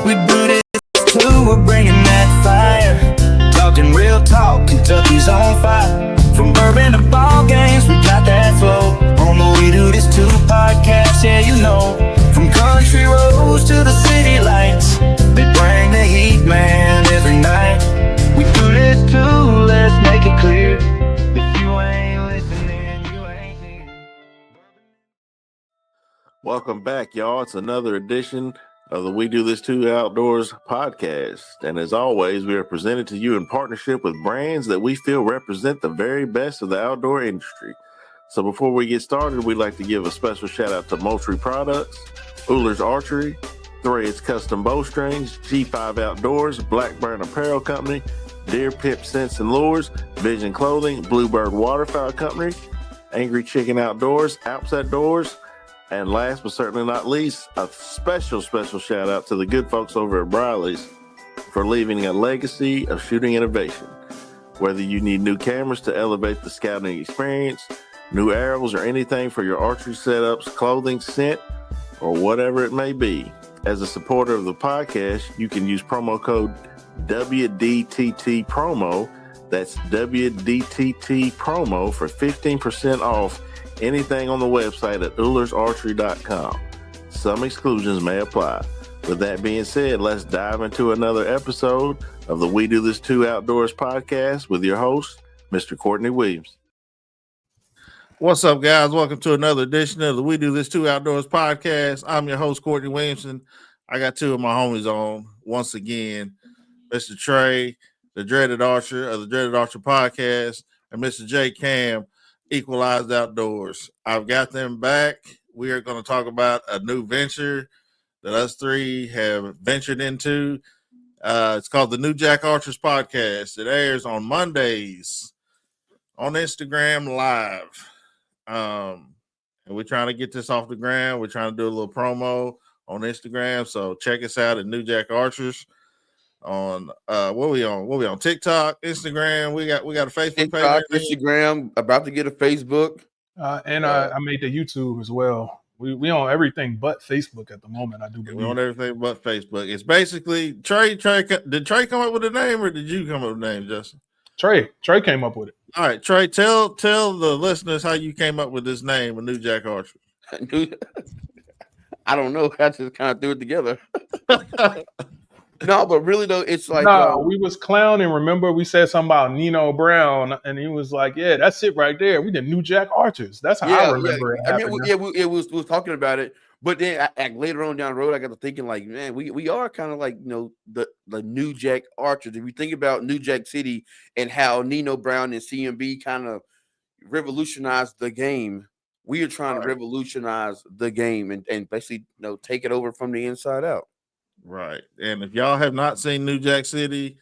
We do this too, we're bringing that fire. Talking real talk, Kentucky's on fire. From bourbon to ball games, we got that flow. On the We Do This Too podcast, yeah, you know. From country roads to the city lights, they bring the heat, man, every night. We do this too, let's make it clear. If you ain't listening, you ain't here. Welcome back, y'all. It's another edition of the We Do This Too Outdoors podcast. And as always, we are presented to you in partnership with brands that we feel represent the very best of the outdoor industry. So before we get started, we'd like to give a special shout out to Moultrie Products, Ullers Archery, Threads Custom Bowstrings, G5 Outdoors, Blackburn Apparel Company, Deer Pip Scents and Lures, Vision Clothing, Bluebird Waterfowl Company, Angry Chicken Outdoors, Alps Outdoors, and last but certainly not least, a special shout out to the good folks over at Briley's for leaving a legacy of shooting innovation. Whether you need new cameras to elevate the scouting experience, new arrows, or anything for your archery setups, clothing, scent, or whatever it may be, as a supporter of the podcast, you can use promo code WDTT promo. That's WDTT promo for 15% off anything on the website at UllersArchery.com. Some exclusions may apply. With that being said, let's dive into another episode of the We Do This Too Outdoors podcast with your host, Mr. Courtney Williams. What's up, guys? Welcome to another edition of the We Do This Too Outdoors podcast. I'm your host, Courtney Williamson. I got two of my homies on once again, Mr. Trey, the Dreaded Archer of the Dreaded Archer podcast, and Mr. Jay Cam, Equalized Outdoors. I've got them back. We are going to talk about a new venture that us three have ventured into. It's called the New Jack Archers podcast. It airs on Mondays on Instagram Live. And we're trying to get this off the ground. We're trying to do a little promo on Instagram. So check us out at New Jack Archers on what we on TikTok, Instagram. We got a Facebook TikTok, page, Instagram, about to get a Facebook, and I made the YouTube as well. We on everything but Facebook at the moment. I do believe we on everything but Facebook. It's basically Trey. Did Trey come up with a name, or did you come up with a name, Justin? Trey came up with it. All right, Trey, tell the listeners how you came up with this name, a New Jack Archer. I don't know. I just kind of threw it together. No, but really though, it's like we was clowning. Remember, we said something about Nino Brown, and he was like, "Yeah, that's it right there. We did New Jack Archers." That's how I remember it. I mean, we was talking about it, but then later on down the road, I got to thinking like, man, we are kind of like, you know, the New Jack Archers. If you think about New Jack City and how Nino Brown and CMB kind of revolutionized the game, we are trying to revolutionize the game and basically, you know, take it over from the inside out. Right. And if y'all have not seen New Jack City,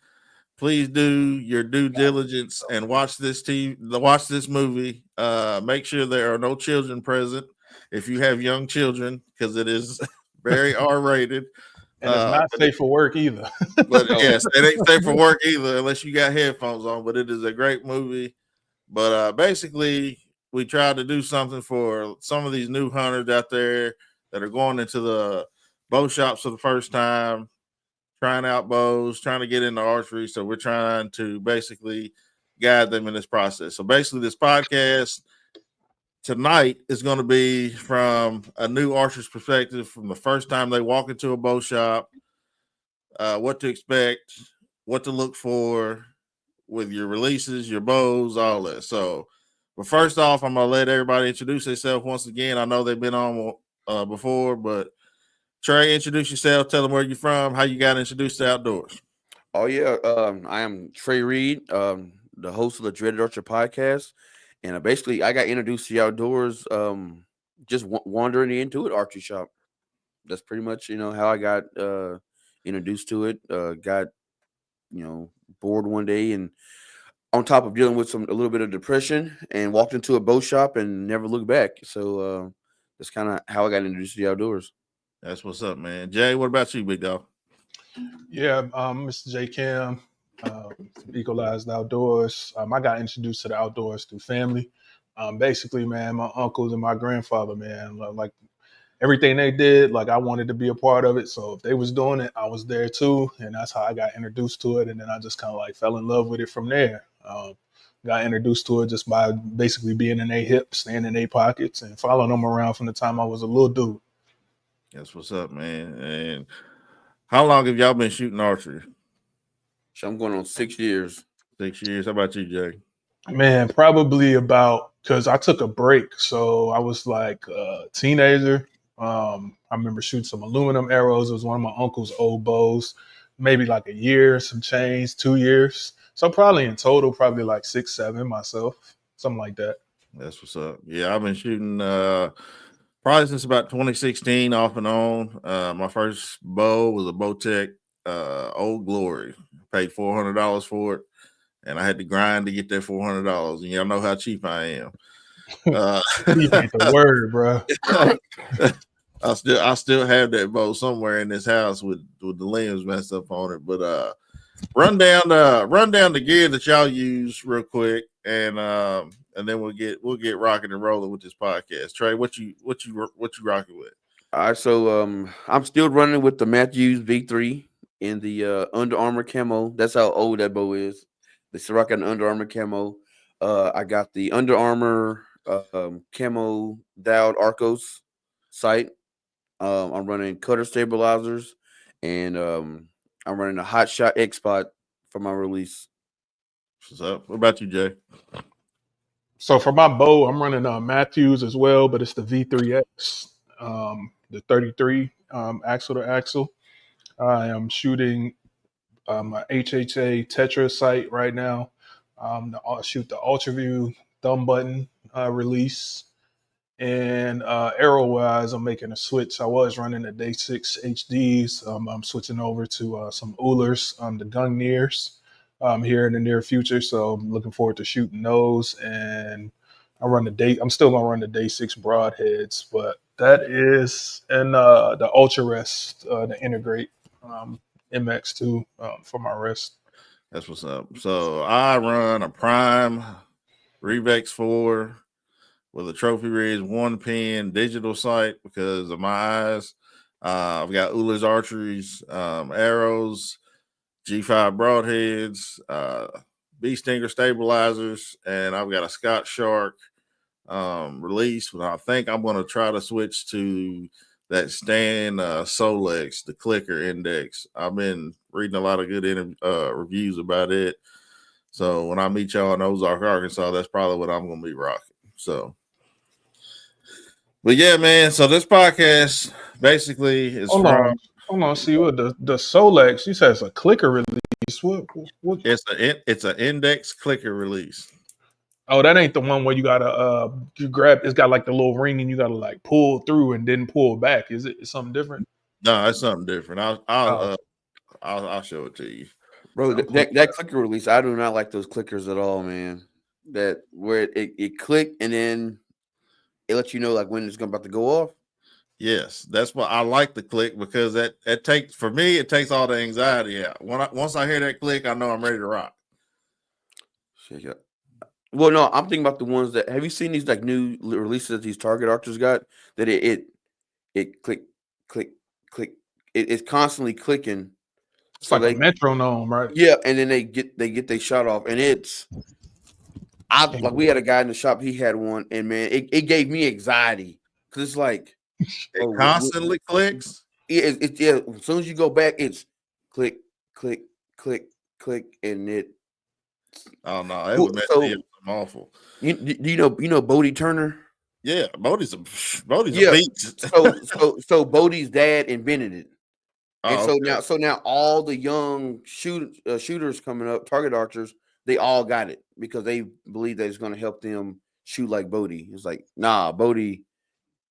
please do your due diligence and watch this movie. Make sure there are no children present if you have young children, because it is very R-rated. And it's not safe for work either. But yes, it ain't safe for work either unless you got headphones on. But it is a great movie. But basically, we tried to do something for some of these new hunters out there that are going into the bow shops for the first time, trying out bows, trying to get into archery. So we're trying to basically guide them in this process. So basically this podcast tonight is going to be from a new archer's perspective, from the first time they walk into a bow shop, what to expect, what to look for with your releases, your bows, all that. So, but first off, I'm going to let everybody introduce themselves once again. I know they've been on before, but Trey, introduce yourself. Tell them where you're from, how you got introduced to outdoors. Oh, yeah. I am Trey Reed, the host of the Dreaded Archer podcast. And basically, I got introduced to the outdoors just wandering into an archery shop. That's pretty much, you know, how I got introduced to it. Got, you know, bored one day and on top of dealing with a little bit of depression, and walked into a bow shop and never looked back. So that's kind of how I got introduced to the outdoors. That's what's up, man. Jay, what about you, big dog? Yeah, Mr. J. Cam, Equalized Outdoors. I got introduced to the outdoors through family. Basically, man, my uncles and my grandfather, man, like everything they did, like I wanted to be a part of it. So if they was doing it, I was there too, and that's how I got introduced to it. And then I just kind of like fell in love with it from there. Got introduced to it just by basically being in their hips, staying in their pockets, and following them around from the time I was a little dude. That's what's up, man. And how long have y'all been shooting archery? So I'm going on 6 years. 6 years. How about you, Jay? Man, probably about because I took a break, so I was like a teenager. I remember shooting some aluminum arrows. It was one of my uncle's old bows. Maybe like a year, some change, 2 years. So probably in total, probably like 6, 7 myself, something like that. That's what's up. Yeah, I've been shooting probably since about 2016 off and on. My first bow was a Bowtech Old Glory. Paid $400 for it, and I had to grind to get that $400. And y'all know how cheap I am. Cheap ain't the word, bro. I still have that bow somewhere in this house with the limbs messed up on it. But run down the gear that y'all use real quick, and then we'll get rocking and rolling with this podcast. Trey, what you rocking with? All right, so I'm still running with the Matthews V3 in the Under Armour camo. That's how old that bow is. The Ciroc and Under Armour camo. I got the Under Armour camo dialed Arcos sight. I'm running cutter stabilizers, and I'm running a Hot Shot X Spot for my release. What's up? What about you, Jay? So for my bow, I'm running Matthews as well, but it's the V3X, the 33 axle to axle. I am shooting a HHA Tetra sight right now. I'll shoot the UltraView thumb button release. And arrow wise, I'm making a switch. I was running the Day 6 HDs. I'm switching over to some Ullers, the Gungners, here in the near future. So I'm looking forward to shooting those. And I'm still gonna run the Day 6 broadheads, but that is and the Ultra Rest, the Integrate MX2 for my rest. That's what's up. So I run a Prime Revex 4 with a Trophy Ridge 1-pin digital sight because of my eyes. I've got Ullers archeries, arrows, G5 broadheads, Bee Stinger stabilizers, and I've got a Scott Shark release. But I think I'm going to try to switch to that Stan Solex, the clicker index. I've been reading a lot of good reviews about it. So when I meet y'all in Ozark, Arkansas, that's probably what I'm going to be rocking. So, but yeah, man. So this podcast basically is Hold on. See what the Solex? You said it's a clicker release. What? It's an index clicker release. Oh, that ain't the one where you gotta you grab. It's got like the little ring, and you gotta like pull through and then pull back. Is it something different? No, it's something different. I'll show it to you, Bro. That clicker release, I do not like those clickers at all, man. That where it click and then it lets you know like when it's about to go off. Yes, that's why I like the click because that takes for me it takes all the anxiety out. Once I hear that click, I know I'm ready to rock. Well, no, I'm thinking about the ones that have you seen these like new releases that these Target archers got that it click it's constantly clicking. It's so like a metronome, right? Yeah, and then they get their shot off, and like we had a guy in the shop, he had one, and man, it gave me anxiety because it's like it constantly clicks. Yeah, as soon as you go back, it's click, click, click, click, and it. Oh no, it would mess me up. Awful. You know Bodie Turner? Yeah, Bodie's a beast. So Bodie's dad invented it. And okay. now all the young shooters coming up, target archers, they all got it because they believe that it's going to help them shoot like Bodie. It's like, nah, Bodie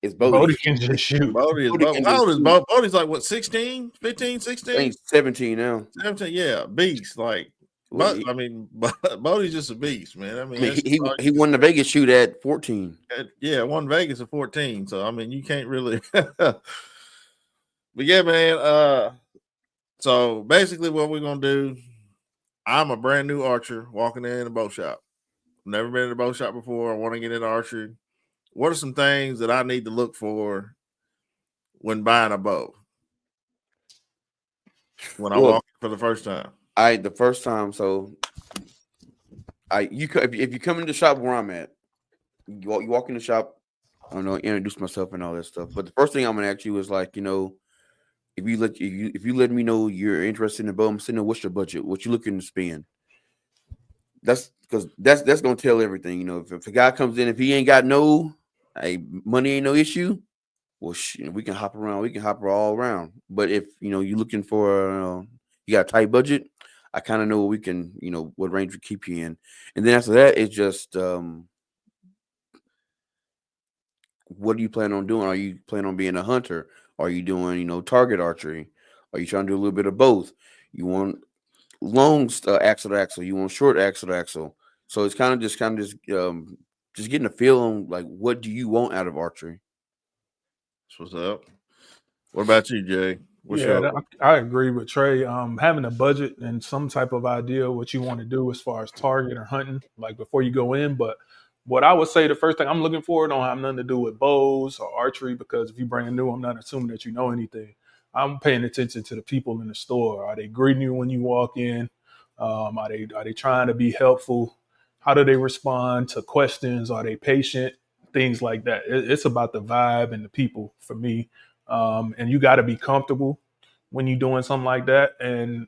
is Bodie. Bodie can just shoot. Bodie is Bodie. How old is Bodie? Bodie's like what, 16, 15, 16? He's 17 now. 17, yeah, beast. Like, but I mean, Bodie's just a beast, man. I mean he won the Vegas shoot at 14. Yeah, won Vegas at 14. So I mean, you can't really. But yeah, man. So basically, what we're gonna do, I'm a brand new archer walking in a bow shop. Never been in a bow shop before. I want to get into archery. What are some things that I need to look for when buying a bow? When I Well, walked for the first time. the first time, so if you come into the shop where I'm at, you walk in the shop. I don't know, introduce myself and all that stuff. But the first thing I'm gonna ask you is like, if you let me know you're interested in the bow, I'm saying, what's your budget? What you looking to spend? That's because that's gonna tell everything. If a guy comes in, if he ain't got money ain't no issue. Well, we can hop around. We can hop all around. But if you're looking for, you got a tight budget, I kind of know what we can, what range we keep you in. And then after that, it's just, what do you plan on doing? Are you planning on being a hunter? Are you doing, target archery? Are you trying to do a little bit of both? You want long axle to axle? You want short axle to axle? So it's just getting a feel on like what do you want out of archery. That's what's up. What about you, Jay? What's Yeah, your I agree with Trey. Having a budget and some type of idea what you want to do as far as target or hunting, like before you go in. But what I would say, the first thing I'm looking for don't have nothing to do with bows or archery, because if you're brand new, I'm not assuming that you know anything. I'm paying attention to the people in the store. Are they greeting you when you walk in? Are they trying to be helpful? How do they respond to questions? Are they patient? Things like that. It's about the vibe and the people for me. And you got to be comfortable when you're doing something like that. And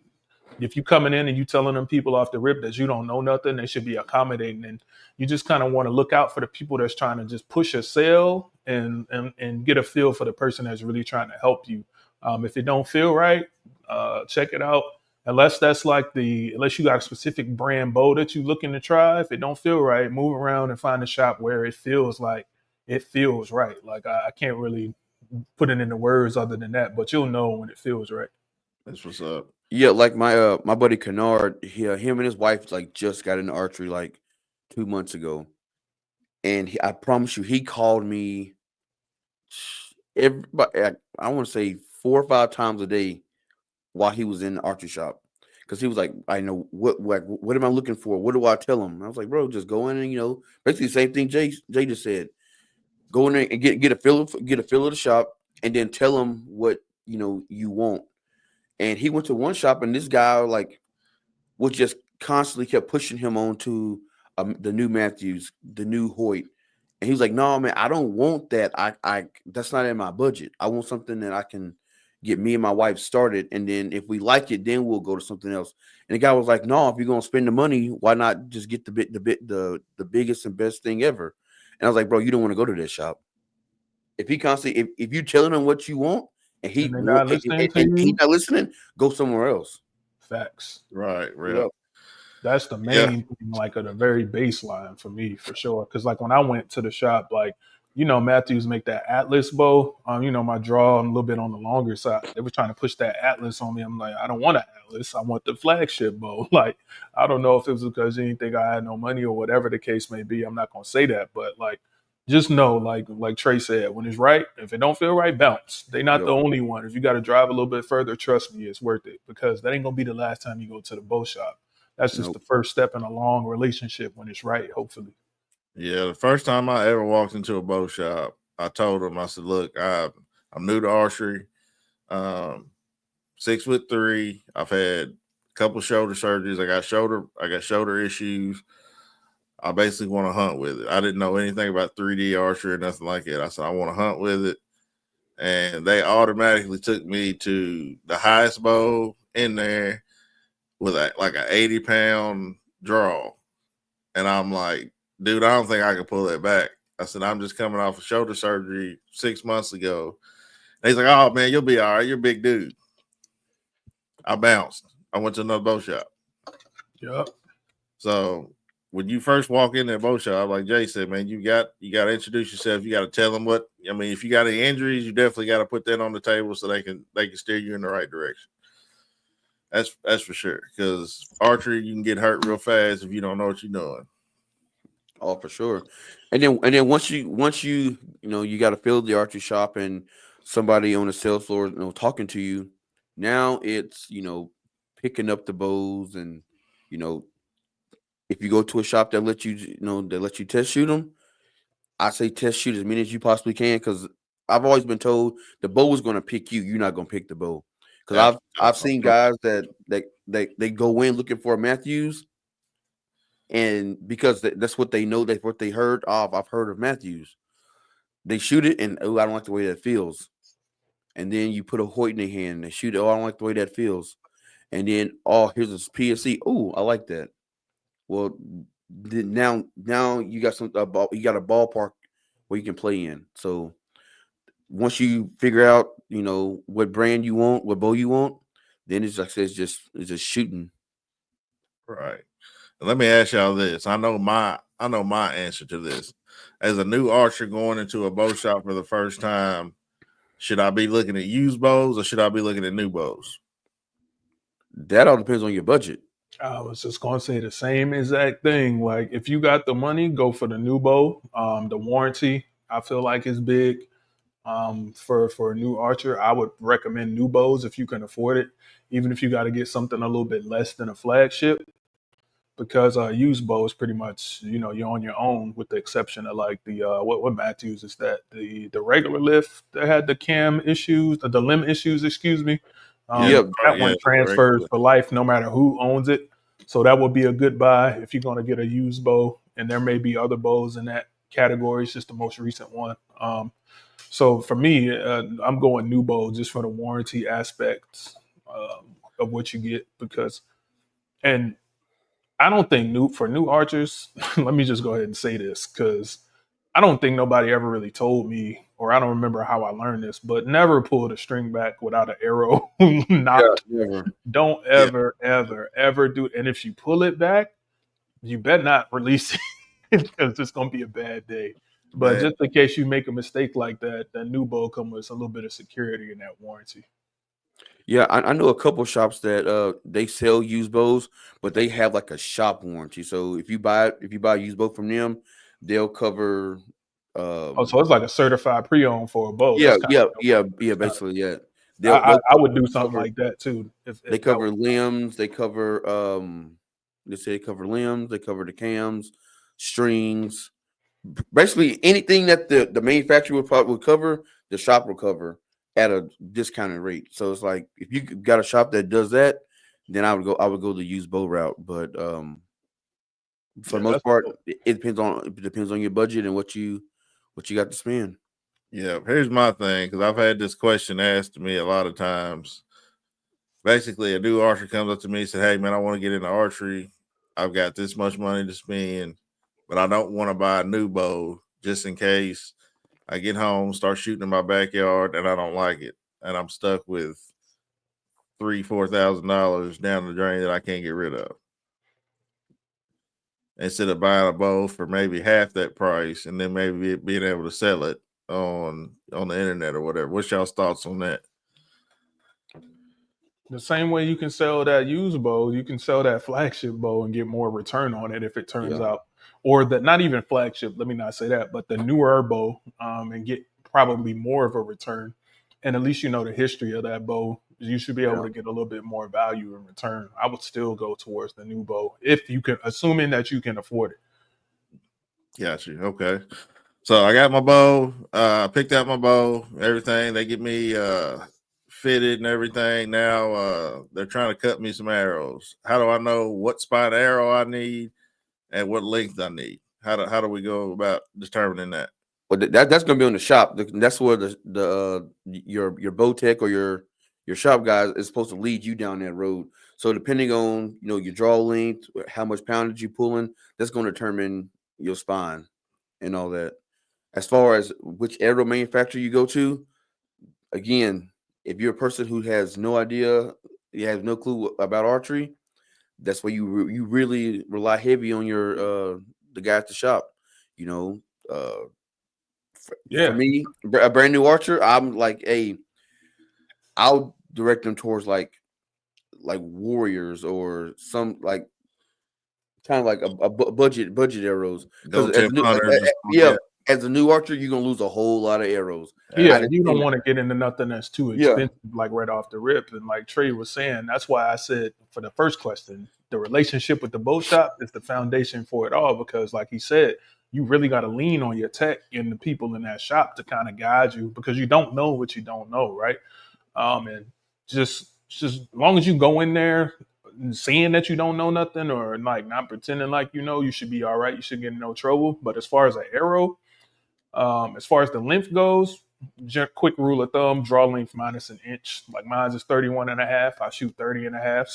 if you coming in and you telling them people off the rip that you don't know nothing, they should be accommodating. And you just kind of want to look out for the people that's trying to just push a sale and get a feel for the person that's really trying to help you. If it don't feel right, check it out. Unless you got a specific brand bow that you're looking to try, if it don't feel right, move around and find a shop where it feels right. Like I can't really put it into words other than that, but you'll know when it feels right. That's what's up. Yeah, like my buddy Kennard, him and his wife like just got into archery like 2 months ago, and I promise you, he called me every I want to say 4 or 5 times a day while he was in the archery shop, because he was like, I know what am I looking for? What do I tell him? And I was like, bro, just go in and basically the same thing Jay just said. Go in there and get a feel of the shop, and then tell him what you want. And he went to one shop, and this guy like was just constantly kept pushing him on to the new Matthews, the new Hoyt. And he was like, no, man, I don't want that. I that's not in my budget. I want something that I can get me and my wife started. And then if we like it, then we'll go to something else. And the guy was like, no, if you're going to spend the money, why not just get the biggest and best thing ever? And I was like, bro, you don't want to go to this shop. If he constantly, if you telling him what you want and And they're not listening to and he's you. not listening, go somewhere else. Facts. Right, real. Yep. That's the Yeah. main thing, like at the very baseline for me, for sure. Because like when I went to the shop, like Matthews make that Atlas bow. My draw a little bit on the longer side. They were trying to push that Atlas on me. I'm like, I don't want an Atlas. I want the flagship bow. Like, I don't know if it was because you didn't think I had no money or whatever the case may be. I'm not gonna say that, but like, just know, like Trey said, when it's right, if it don't feel right, bounce. They're not the Yep. only one. If you got to drive a little bit further, trust me, it's worth it, because that ain't gonna be the last time you go to the bow shop. That's just the Nope. first step in a long relationship when it's right, hopefully. Yeah, the first time I ever walked into a bow shop, I told them, I said, look, I'm new to archery. 6'3". I've had a couple shoulder surgeries. I got shoulder issues. I basically want to hunt with it. I didn't know anything about 3D archery or nothing like it. I said, I want to hunt with it. And they automatically took me to the highest bow in there with like an 80-pound draw. And I'm like, dude, I don't think I can pull that back. I said, I'm just coming off of shoulder surgery 6 months ago. And he's like, oh, man, you'll be all right. You're a big dude. I bounced. I went to another bow shop. Yep. So when you first walk in that bow shop, like Jay said, man, you got to introduce yourself. You got to tell them if you got any injuries, you definitely got to put that on the table so they can steer you in the right direction. That's for sure. Because archery, you can get hurt real fast if you don't know what you're doing. Oh, for sure. And then once you you got to fill the archery shop and somebody on the sales floor talking to you. Now it's picking up the bows, and if you go to a shop that let you test shoot them, I say test shoot as many as you possibly can, because I've always been told the bow is going to pick you. You're not going to pick the bow. Because I've seen guys that they go in looking for a Matthews, and because that's what they know, that's what they heard of. I've heard of Matthews. They shoot it, and I don't like the way that feels. And then you put a Hoyt in their hand, and they shoot it. I don't like the way that feels. And then here's a PSC. Oh, I like that. Well, now you got you got a ballpark where you can play in. So once you figure out, what brand you want, what bow you want, then it's like it's just shooting. Right. Let me ask y'all this. I know my answer to this. As a new archer going into a bow shop for the first time, should I be looking at used bows or should I be looking at new bows? That all depends on your budget. I was just gonna say the same exact thing. Like, if you got the money, go for the new bow. The warranty, I feel like, is big. For a new archer, I would recommend new bows if you can afford it, even if you got to get something a little bit less than a flagship, because used bows pretty much, you're on your own, with the exception of like the what Matthews is, that the regular lift that had the cam issues, the limb issues, excuse me. That one transfers for life, no matter who owns it. So that would be a good buy if you're going to get a used bow. And there may be other bows in that category. It's just the most recent one. So for me, I'm going new bow just for the warranty aspects of what you get, and I don't think for new archers, let me just go ahead and say this, because I don't think nobody ever really told me, or I don't remember how I learned this, but never pull the string back without an arrow knocked. Never. Don't ever, ever do it. And if you pull it back, you better not release it, because it's going to be a bad day. But just in case you make a mistake like that, that new bow comes with a little bit of security in that warranty. Yeah, I know a couple shops that they sell used bows, but they have like a shop warranty. So if you buy a used bow from them, they'll cover. So it's like a certified pre-owned for a bow. Yeah, basically, yeah. I would do something like that too. If they cover limbs, they cover they say they cover limbs, they cover the cams, strings, basically anything that the manufacturer would cover, the shop will cover at a discounted rate. So it's like, if you got a shop that does that, then I would go the used bow route. But for the most part, it depends on your budget and what you got to spend. Yeah, here's my thing, because I've had this question asked to me a lot of times. Basically, a new archer comes up to me and said, "Hey, man, I want to get into archery. I've got this much money to spend, but I don't want to buy a new bow just in case I get home, start shooting in my backyard, and I don't like it, and I'm stuck with $3,000-$4,000 down the drain that I can't get rid of. Instead of buying a bow for maybe half that price and then maybe being able to sell it on the internet or whatever." What's y'all's thoughts on that? The same way you can sell that used bow, you can sell that flagship bow and get more return on it if it turns out, or that, not even flagship, let me not say that, but the newer bow, and get probably more of a return. And at least you know the history of that bow. You should be able to get a little bit more value in return. I would still go towards the new bow if you can, assuming that you can afford it. Got you. Okay. So I got my bow, picked out my bow, everything. They get me fitted and everything. Now they're trying to cut me some arrows. How do I know what spot arrow I need and what length I need? How do we go about determining that? Well, that's going to be on the shop. That's where your bow tech or your shop guys is supposed to lead you down that road. So depending on your draw length, how much poundage you pulling, that's going to determine your spine and all that. As far as which arrow manufacturer you go to, again, if you're a person who has no idea, you have no clue about archery, that's where you really rely heavy on your the guy at the shop. For me, a brand new archer, I'm like, I'll direct them towards like Warriors or some like kind of like a budget arrows. Because as a new archer, you're gonna lose a whole lot of arrows. Yeah, you don't want to get into nothing that's too expensive, like right off the rip. And like Trey was saying, that's why I said for the first question, the relationship with the bow shop is the foundation for it all. Because like he said, you really got to lean on your tech and the people in that shop to kind of guide you because you don't know what you don't know, right? And just as long as you go in there saying that you don't know nothing or like not pretending like you know, you should be all right. You should get in no trouble. But as far as an arrow, as far as the length goes, quick rule of thumb, draw length minus an inch. Like mine is 31 and a half. I shoot 30 and a half.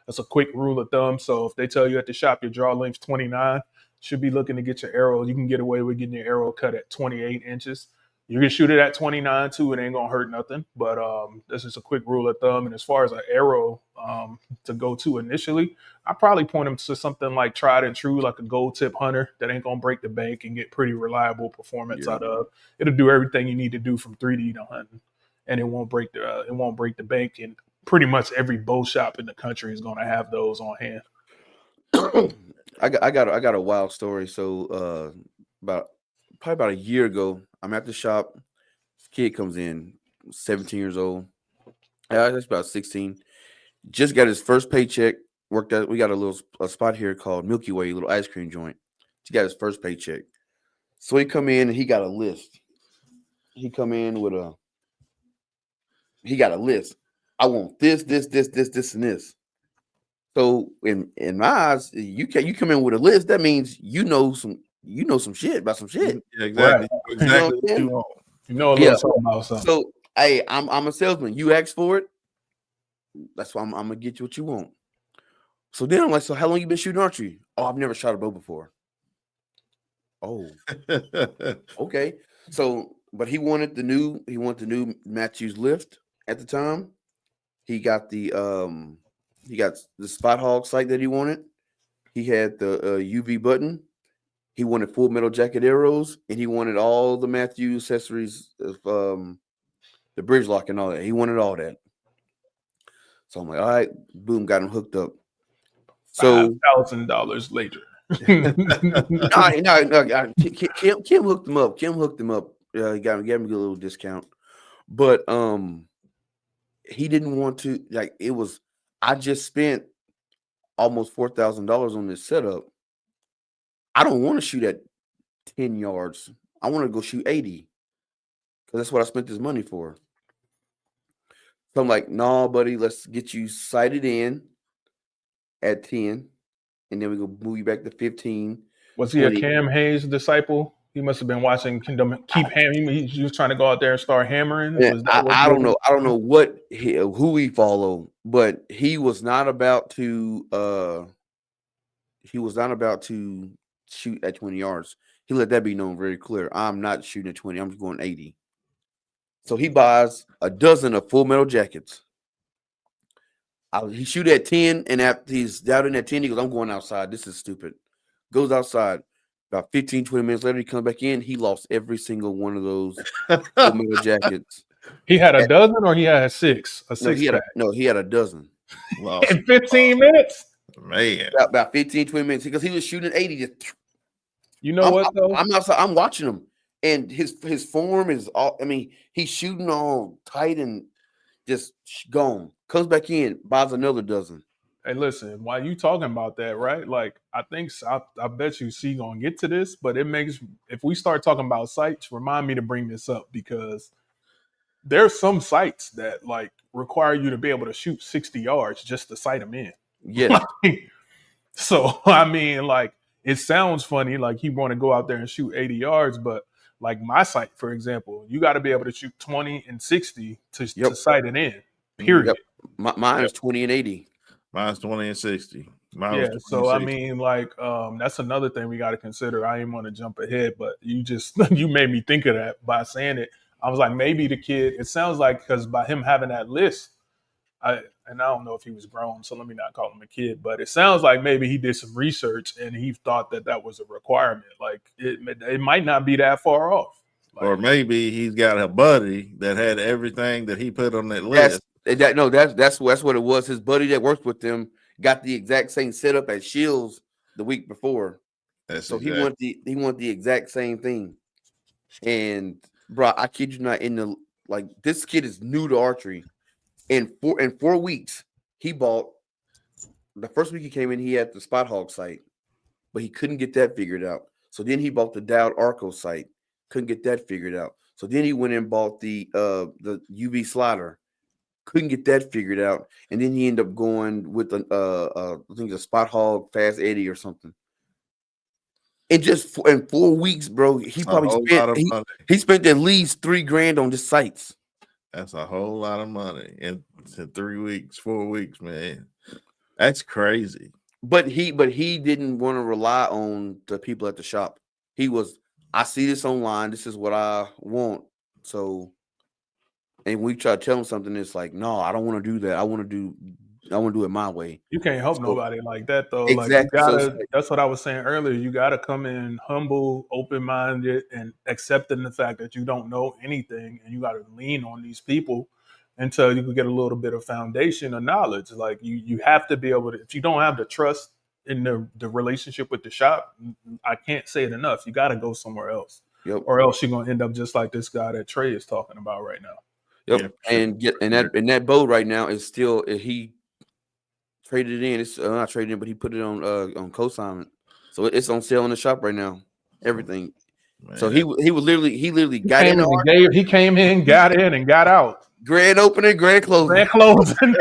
That's a quick rule of thumb. So if they tell you at the shop your draw length's 29, should be looking to get your arrow. You can get away with getting your arrow cut at 28 inches. You can shoot it at 29 too. It ain't gonna hurt nothing. But this is a quick rule of thumb. And as far as an arrow to go to initially, I probably point them to something like tried and true, like a gold tip hunter that ain't gonna break the bank and get pretty reliable performance out of. It'll do everything you need to do from 3D to hunting, and it won't break the bank. And pretty much every bow shop in the country is gonna have those on hand. I got a wild story. So probably about a year ago, I'm at the shop. This kid comes in, 17 years old. That's about 16. Just got his first paycheck. Worked out. We got a spot here called Milky Way, a little ice cream joint. He got his first paycheck. So he come in and he got a list. He come in with he got a list. I want this, and this. So in my eyes, you come in with a list. That means you know some shit about some shit. Yeah, exactly. Right. Exactly what you want. You know a little something about something. So hey, I'm a salesman. You ask for it. That's why I'm gonna get you what you want. So then I'm like, so how long you been shooting archery? Oh, I've never shot a bow before. Oh, okay. So, but he wanted the new Matthews lift at the time. He got the spot hog sight that he wanted. He had the UV button. He wanted full metal jacket arrows, and he wanted all the Matthews accessories of the bridge lock and all that. He wanted all that. So I'm like, all right, boom, got him hooked up. So $5,000 later. no, Kim hooked him up. Kim hooked him up. He gave him a little discount, but he didn't want to. Like it was, I just spent almost $4,000 on this setup. I don't want to shoot at 10 yards. I want to go shoot 80 because that's what I spent this money for. So I'm like, nah, buddy, let's get you sighted in at 10, and then we go move you back to 15. Was he 20. A Cam Hayes disciple? He must have been watching keep hammering. He was trying to go out there and start hammering. Yeah, I don't know. I don't know who he followed, but he was not about to. He was not about to shoot at 20 yards. He let that be known very clear. I'm not shooting at 20. I'm just going 80. So he buys a dozen of full metal jackets. He shoot at 10, and after he's down in at 10, he goes, I'm going outside. This is stupid. Goes outside. About 15, 20 minutes later, he comes back in. He lost every single one of those full metal jackets. He had a dozen or he had six? He had a dozen. In 15 minutes? Man. About 15, 20 minutes. Because he was shooting 80. Just, you know what, though? I'm outside. I'm watching him. And his form is all, I mean, he's shooting all tight and just gone. Comes back in, buys another dozen. Hey, listen, while you talking about that, right? Like, I bet you C gonna get to this, but if we start talking about sites, remind me to bring this up because there's some sites that like require you to be able to shoot 60 yards just to sight them in. Yeah. So, I mean, like, it sounds funny, like he want to go out there and shoot 80 yards, but like my sight, for example, you got to be able to shoot 20 and 60 to sight it in, period. Yep. Mine is 20 and 80. Mine's 20 and 60. So I mean, like, that's another thing we got to consider. I didn't want to jump ahead, but you made me think of that by saying it. I was like, maybe the kid, it sounds like because by him having that list, I don't know if he was grown, so let me not call him a kid, but it sounds like maybe he did some research and he thought that was a requirement. Like it might not be that far off. Like, or maybe he's got a buddy that had everything that he put on that list. That's what it was. His buddy that worked with him got the exact same setup at Shields the week before. He wanted the exact same thing. And bro, I kid you not, this kid is new to archery. In 4 weeks, he bought the first week he came in, he had the spot hog sight, but he couldn't get that figured out. So then he bought the dialed Arco sight. Couldn't get that figured out. So then he went and bought the UV slider. Couldn't get that figured out. And then he ended up going with I think a Spot Hog Fast Eddie or something. And just in 4 weeks, bro, he probably spent he spent at least $3,000 on the sights. That's a whole lot of money in 3 weeks, 4 weeks, man. That's crazy. But he didn't want to rely on the people at the shop. He was, I see this online. This is what I want. So, and we try to tell him something. It's like, no, I don't want to do that. I want to do it my way. You can't help nobody like that though. Exactly. Like you gotta, that's what I was saying earlier. You gotta come in humble, open-minded, and accepting the fact that you don't know anything, and you gotta lean on these people until you can get a little bit of foundation of knowledge. Like you have to be able to. If you don't have the trust in the relationship with the shop, I can't say it enough. You gotta go somewhere else, or else you're gonna end up just like this guy that Trey is talking about right now. Yep, yeah, and that bow right now is still he traded it in. It's not traded in, but he put it on consignment, so it's on sale in the shop right now. Everything. Man. So he literally got in. He came in, got in, and got out. Grand opening, grand closing. Grand closing.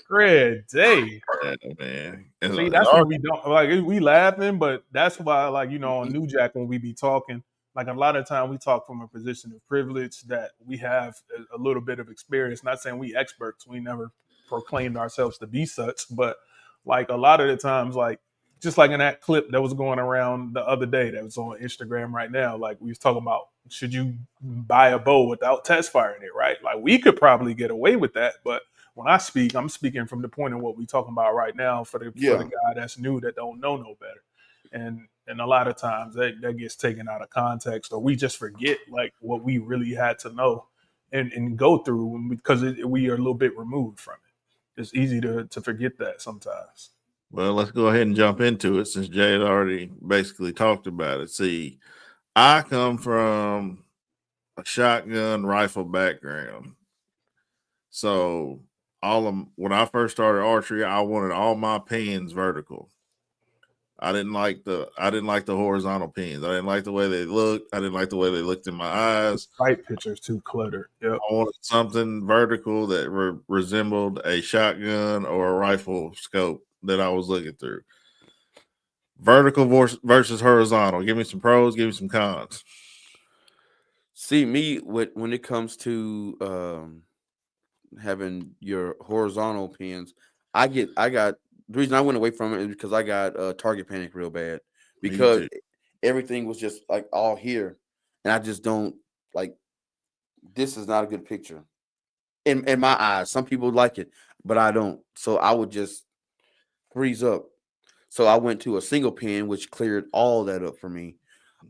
Great day. Yeah, man. See, that's what we don't like. We laughing, but that's why, like, you know, on New Jack when we be talking, like a lot of time we talk from a position of privilege that we have a little bit of experience. Not saying we experts, we never proclaimed ourselves to be such, but like a lot of the times, like just like in that clip that was going around the other day that was on Instagram right now, like we was talking about, should you buy a bow without test firing it, right? Like we could probably get away with that, but when I speak, I'm speaking from the point of what we're talking about right now for the guy that's new that don't know no better. And a lot of times that gets taken out of context, or we just forget like what we really had to know and go through because we are a little bit removed from it. It's easy to forget that sometimes. Well, let's go ahead and jump into it since Jay had already basically talked about it. See, I come from a shotgun rifle background. So when I first started archery, I wanted all my pins vertical. I didn't like the horizontal pins. I didn't like the way they looked. I didn't like the way they looked in my eyes. Fight pictures too cluttered. Yep. I wanted something vertical that resembled a shotgun or a rifle scope that I was looking through. Vertical versus horizontal. Give me some pros, give me some cons. See, me when it comes to having your horizontal pins, I got the reason I went away from it is because I got target panic real bad because everything was just like all here, and I just don't like. This is not a good picture in my eyes. Some people like it, but I don't. So I would just freeze up. So I went to a single pin, which cleared all that up for me.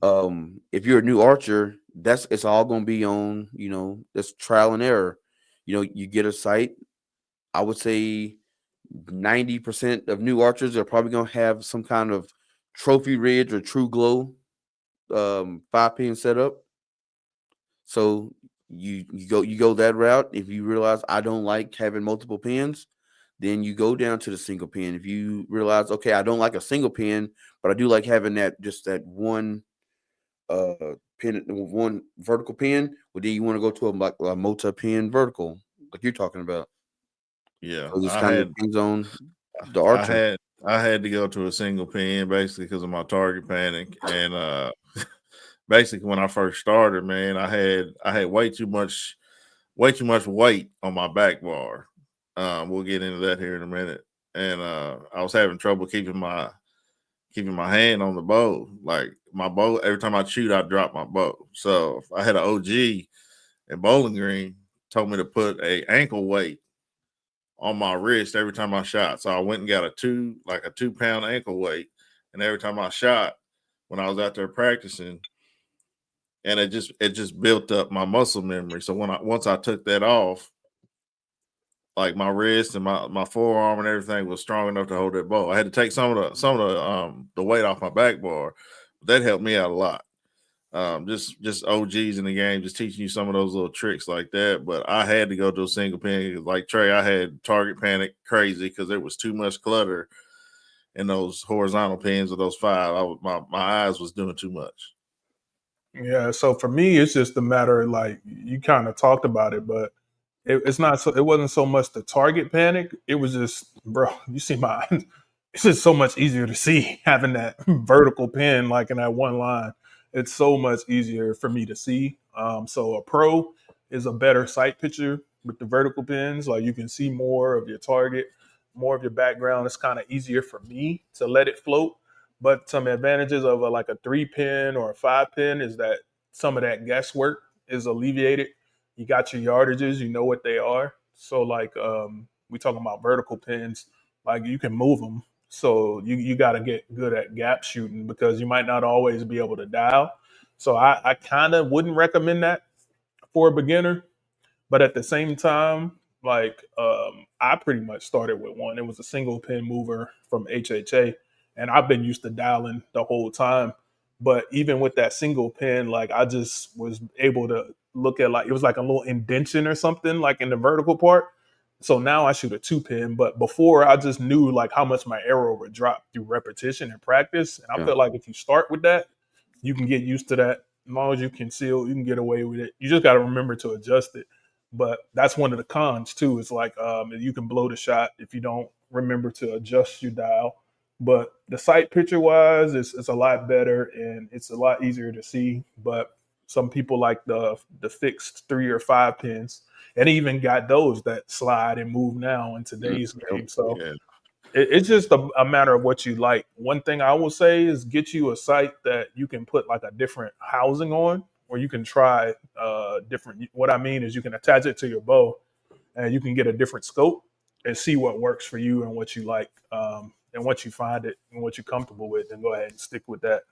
If you're a new archer, it's all going to be on, you know, that's trial and error. You know, you get a sight. I would say 90% of new archers are probably going to have some kind of trophy ridge or true glow 5-pin setup. So you go that route. If you realize I don't like having multiple pins, then you go down to the single pin. If you realize, okay, I don't like a single pin, but I do like having that one pin, one vertical pin, well, then you want to go to a multi-pin vertical, like you're talking about. Yeah, so this kind of depends on the archer. I had to go to a single pin basically because of my target panic, and basically when I first started, man, I had way too much weight on my back bar. We'll get into that here in a minute, and I was having trouble keeping my hand on the bow. Like my bow, every time I shoot, I drop my bow. So I had an OG in Bowling Green told me to put a ankle weight on my wrist every time I shot. So I went and got a 2-pound ankle weight, and every time I shot, when I was out there practicing, and it just built up my muscle memory. So once I took that off, like my wrist and my forearm and everything was strong enough to hold that bow. I had to take some of the weight off my back bar. That helped me out a lot. Just OGs in the game, just teaching you some of those little tricks like that. But I had to go to a single pin. Like Trey, I had target panic crazy because there was too much clutter in those horizontal pins or those 5. My eyes was doing too much. Yeah, so for me, it's just a matter of like you kind of talked about it, but it's not so. It wasn't so much the target panic. It was just, bro. You see my, it's just so much easier to see having that vertical pin like in that one line. It's so much easier for me to see. So a pro is a better sight picture with the vertical pins. Like you can see more of your target, more of your background. It's kind of easier for me to let it float. But some advantages of like a 3 pin or a 5 pin is that some of that guesswork is alleviated. You got your yardages, you know what they are. So like we talking about vertical pins, like you can move them. So you got to get good at gap shooting because you might not always be able to dial. So I kind of wouldn't recommend that for a beginner. But at the same time, like I pretty much started with one. It was a single pin mover from HHA, and I've been used to dialing the whole time. But even with that single pin, like I just was able to look at like it was like a little indentation or something like in the vertical part. So now I shoot a 2 pin, but before I just knew like how much my arrow would drop through repetition and practice. And I Yeah. feel like if you start with that, you can get used to that. As long as you conceal, you can get away with it. You just got to remember to adjust it. But that's one of the cons too. It's like you can blow the shot if you don't remember to adjust your dial. But the sight picture wise, it's a lot better and it's a lot easier to see. But some people like the fixed 3 or 5 pins, and even got those that slide and move now in today's game. So Yeah. it's just a matter of what you like. One thing I will say is get you a site that you can put like a different housing on, or you can try different. What I mean is you can attach it to your bow, and you can get a different scope and see what works for you and what you like. And once you find it and what you're comfortable with, then go ahead and stick with that.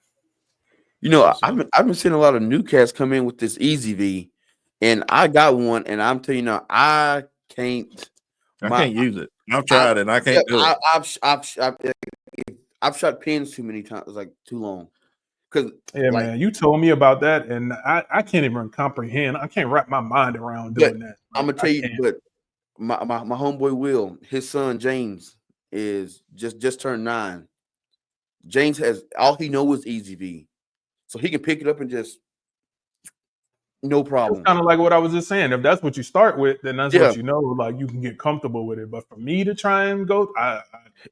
You know, Yes, sir. I've been seeing a lot of new cats come in with this Easy V, and I got one, and I'm telling you now, I can't. I My can't use it. I've I tried it and I yeah, can't do it. I've shot pins too many times, like too long, because Yeah, like, man, you told me about that, and I can't even comprehend. I can't wrap my mind around but doing that. I'm Like gonna I tell you, can't. but my homeboy Will, his son James is just turned 9. James has all he knows is Easy V, so he can pick it up and just no It's problem. kind of like what I was just saying. If that's what you start with, then that's Yeah, what you know. Like you can get comfortable with it. But for me to try and go, I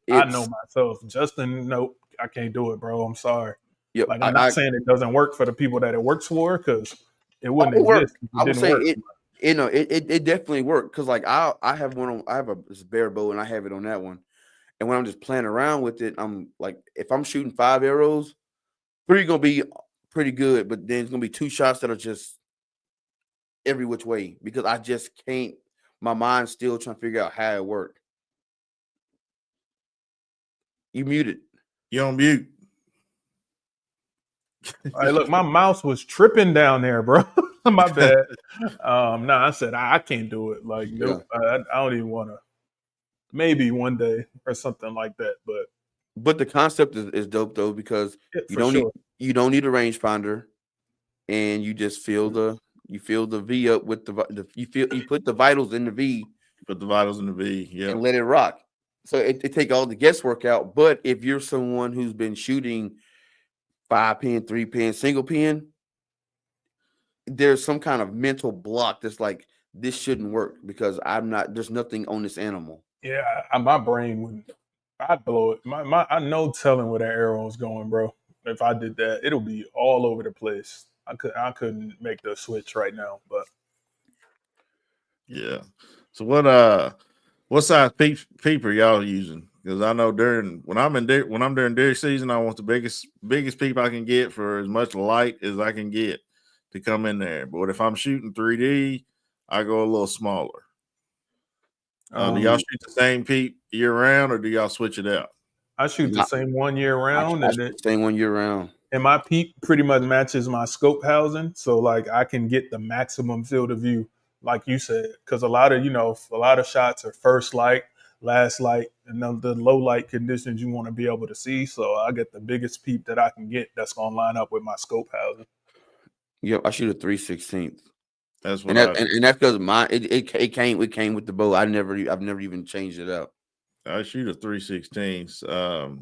know it's myself. Justin, nope, I can't do it, bro. I'm sorry. yep. Like I'm not saying it doesn't work for the people that it works for, because it wouldn't It worked. exist if it I would didn't say work. it. You know, it definitely worked because like I have one on I have a this bear bow and I have it on that one. And when I'm just playing around with it, I'm like, if I'm shooting 5 arrows, 3 gonna be pretty good, but then it's gonna be 2 shots that are just every which way because I just can't. My mind's still trying to figure out how it worked. You muted. You on mute. All right, look, my mouse was tripping down there, bro. My bad. Nah, I said I can't do it. Like, Yeah, nope, I don't even want to. Maybe one day or something like that, but but the concept is dope though because yeah, you for don't need sure. you don't need a rangefinder, and you just fill the V up with you put the vitals in the V Put the vitals in the V. and Yep. let it rock. So it take all the guesswork out. But if you're someone who's been shooting 5 pin, 3 pin, single pin, there's some kind of mental block that's like this shouldn't work because I'm not. There's nothing on this animal. Yeah, my brain would. I'd blow it. I know telling where that arrow is going, bro. If I did that, it'll be all over the place. I couldn't make the switch right now, but Yeah. So what size peeper y'all using? Because I know when I'm during deer season, I want the biggest peep I can get for as much light as I can get to come in there. But if I'm shooting 3D, I go a little smaller. Do y'all um, shoot the same peep year round, or do y'all switch it out? I shoot the Not, same one year round, I shoot the same one year round. and my peak pretty much matches my scope housing. So like I can get the maximum field of view, like you said, because a lot of shots are first light, last light, and then the low light conditions you want to be able to see. So I get the biggest peep that I can get that's gonna line up with my scope housing. Yep, I shoot a 3/16. That's what And I. that's because it came with the bow. I've never even changed it out. I shoot a 3/16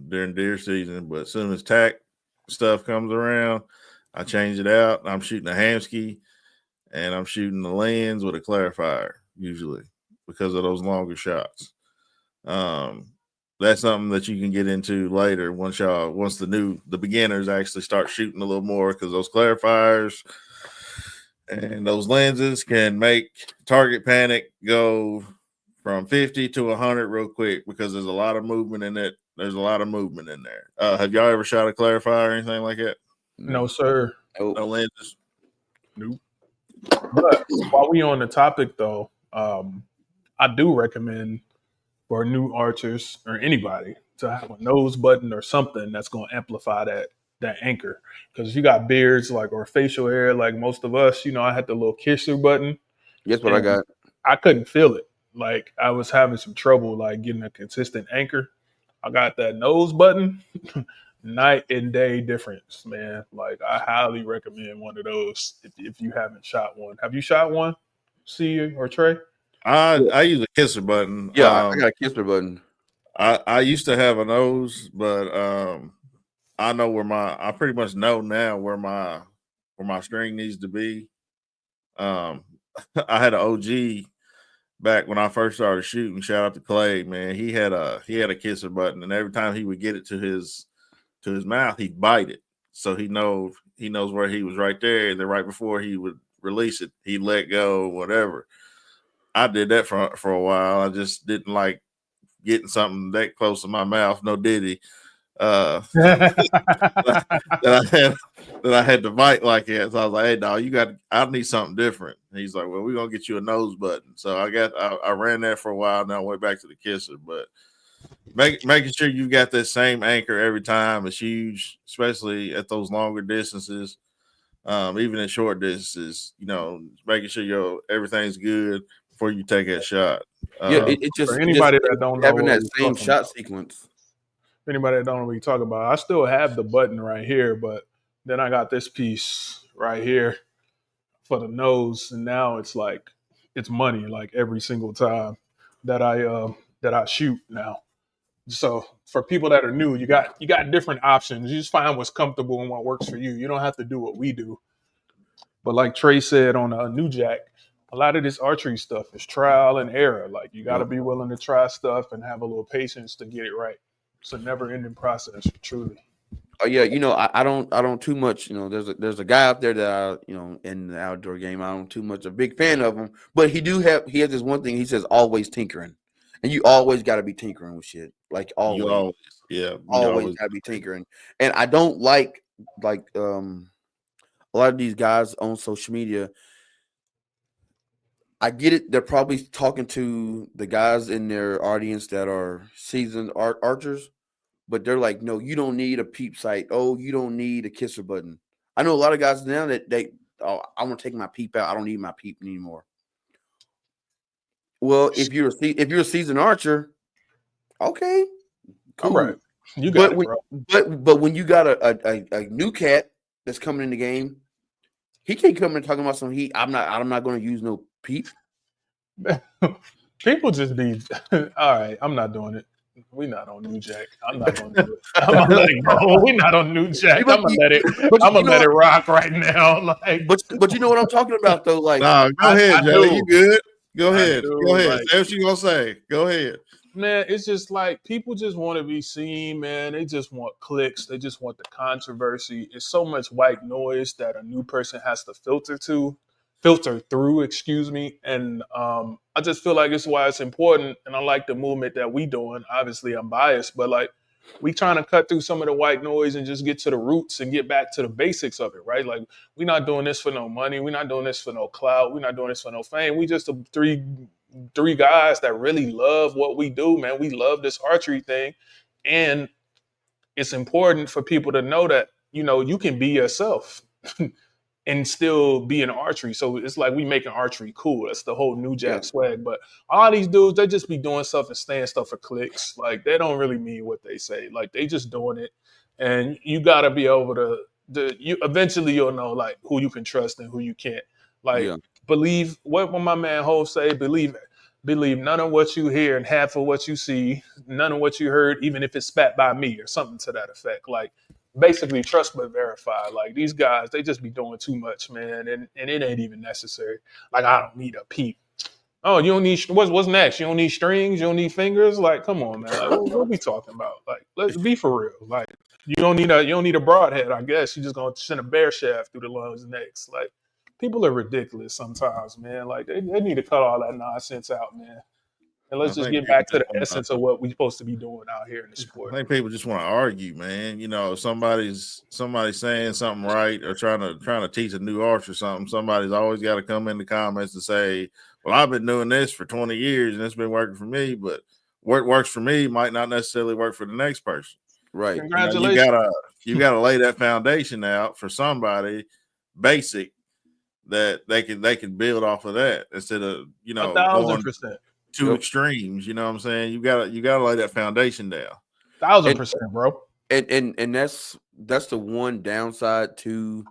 during deer season, but as soon as tack stuff comes around, I change it out. I'm shooting a Hamsky, and I'm shooting the lens with a clarifier usually because of those longer shots. That's something that you can get into later once the beginners actually start shooting a little more, because those clarifiers and those lenses can make target panic go from 50 to 100 real quick, because there's a lot of movement in it. There's a lot of movement in there. Have y'all ever shot a clarifier or anything like that? No, sir. Oh, No lenses? Nope. But while we on the topic, though, I do recommend for new archers or anybody to have a nose button or something that's going to amplify that anchor. Because if you got beards or facial hair like most of us, I had the little kisser button guess what I and got? I couldn't feel it. Like I was having some trouble getting a consistent anchor. I got that nose button. Night and day difference, man. Like I highly recommend one of those if you haven't shot one. Have you shot one, C or Trey? I use a kisser button. Yeah, I got a kisser button. I used to have a nose, but I pretty much know now where my string needs to be. I had an OG back when I first started shooting. Shout out to Clay, man. He had a kisser button, and every time he would get it to his mouth, he'd bite it. So he knows where he was right there, and then right before he would release it, he'd let go, whatever. I did that for a while. I just didn't like getting something that close to my mouth, no diddy. That I had to bite like that. So I was like, "Hey, dog, I need something different." And he's like, "Well, we're gonna get you a nose button." So I ran that for a while. Now I went back to the kisser, but making sure you got that same anchor every time is huge, especially at those longer distances. Even at short distances, making sure everything's good before you take that shot. Yeah, it For just anybody that don't know having what that we're same talking shot about. sequence. For anybody that don't know what you're talking about, I still have the button right here, but then I got this piece right here for the nose, and now it's money like every single time that I shoot now. So for people that are new, you got different options. You just find what's comfortable and what works for you. You don't have to do what we do. But like Trey said on a new jack, a lot of this archery stuff is trial and error. Like you got to Yep. be willing to try stuff and have a little patience to get it right. It's a never ending process, truly. Oh yeah, I don't too much. There's a guy out there that in the outdoor game. I don't too much a big fan of him, but he has this one thing. He says always tinkering, and you always got to be tinkering with shit. Like You always, you always always got to be tinkering. And I don't like a lot of these guys on social media. I get it. They're probably talking to the guys in their audience that are seasoned archers. But they're like, no, you don't need a peep sight. Oh, you don't need a kisser button. I know a lot of guys now that I want to take my peep out. I don't need my peep anymore. Well, if you're a seasoned archer, okay, All cool. right. You got it, bro. But when you got a new cat that's coming in the game, he can't come in talking about some heat. I'm not going to use no peep. People just be all right. I'm not doing it. We not on New Jack. I'm not gonna do it. I'm gonna let it go. We not on New Jack. But I'm gonna let it rock right now. but you know what I'm talking about though. Like No, go ahead, Jay. do. You good? Go I ahead. do, Go ahead. like- Say what you gonna say. Go ahead. Man, it's just like people just want to be seen, man. They just want clicks. They just want the controversy. It's so much white noise that a new person has to filter through, excuse me. And I just feel like it's why it's important. And I like the movement that we doing. Obviously, I'm biased, but we trying to cut through some of the white noise and just get to the roots and get back to the basics of it, right? Like we're not doing this for no money. We're not doing this for no clout. We're not doing this for no fame. We just three guys that really love what we do, man. We love this archery thing. And it's important for people to know that, you can be yourself and still be in archery. So it's like we making archery cool. That's the whole New Jack swag. But all these dudes, they just be doing stuff and saying stuff for clicks. Like they don't really mean what they say. Like they just doing it. And you gotta be able to you eventually you'll know like who you can trust and who you can't. Like yeah. believe what my man Ho say, believe believe none of what you hear and half of what you see, none of what you heard, even if it's spat by me or something to that effect. Like basically trust but verify. Like these guys, they just be doing too much, man, and it ain't even necessary. Like I don't need a peep. Oh, you don't need what's next? You don't need strings. You don't need fingers. Like, come on, man. Like, what we talking about? Like, let's be for real. Like, you don't need a broadhead. I guess you just gonna send a bear shaft through the lungs next. Like, people are ridiculous sometimes, man. Like, they need to cut all that nonsense out, man. And I let's just think get people back to just the want to. essence of what we're supposed to be doing out here in the I sport. think people just want to argue, man. You know, if somebody's saying something right or trying to teach a new arch or something, somebody's always got to come in the comments and say, "Well, I've been doing this for 20 years and it's been working for me." But what works for me might not necessarily work for the next person. Right. You know, Congratulations. you gotta lay that foundation out for somebody basic that they can build off of that instead of going 1,000%. two Yep. extremes. You know what I'm saying? You gotta lay that foundation down. 1,000%, bro. And that's the one downside to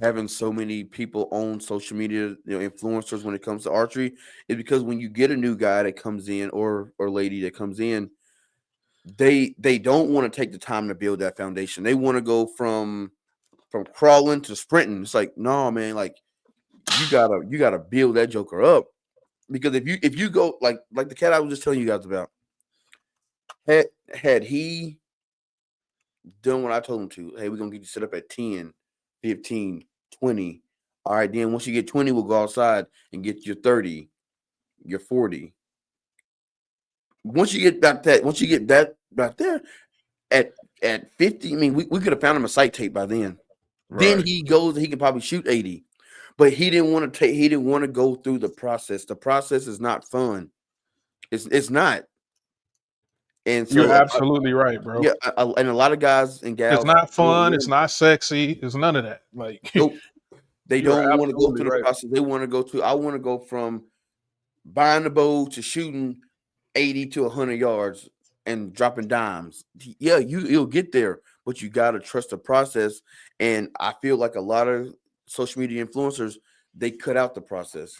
having so many people on social media, influencers when it comes to archery, is because when you get a new guy that comes in or lady that comes in, they don't want to take the time to build that foundation. They want to go from crawling to sprinting. It's like, no, man, like you gotta build that joker up. Because if you go like the cat I was just telling you guys about, had he done what I told him to, hey, we're gonna get you set up at 10, 15, 20. All right, then once you get 20, we'll go outside and get your 30, your 40. Once you get back there at 50, I mean, we could have found him a sight tape by then. Then Right. he goes, he can probably shoot 80. But he didn't want to go through the process. The process is not fun. It's not. And You're so absolutely right, bro. yeah, and a lot of guys and It's gals not don't fun. It's want, not sexy. It's none of that. Like, nope, they you are don't want to go absolutely through the right. process. They want to go to, I want to go from buying the bow to shooting 80 to 100 yards and dropping dimes. Yeah, you'll get there, but you got to trust the process. And I feel like a lot of social media influencers, they cut out the process.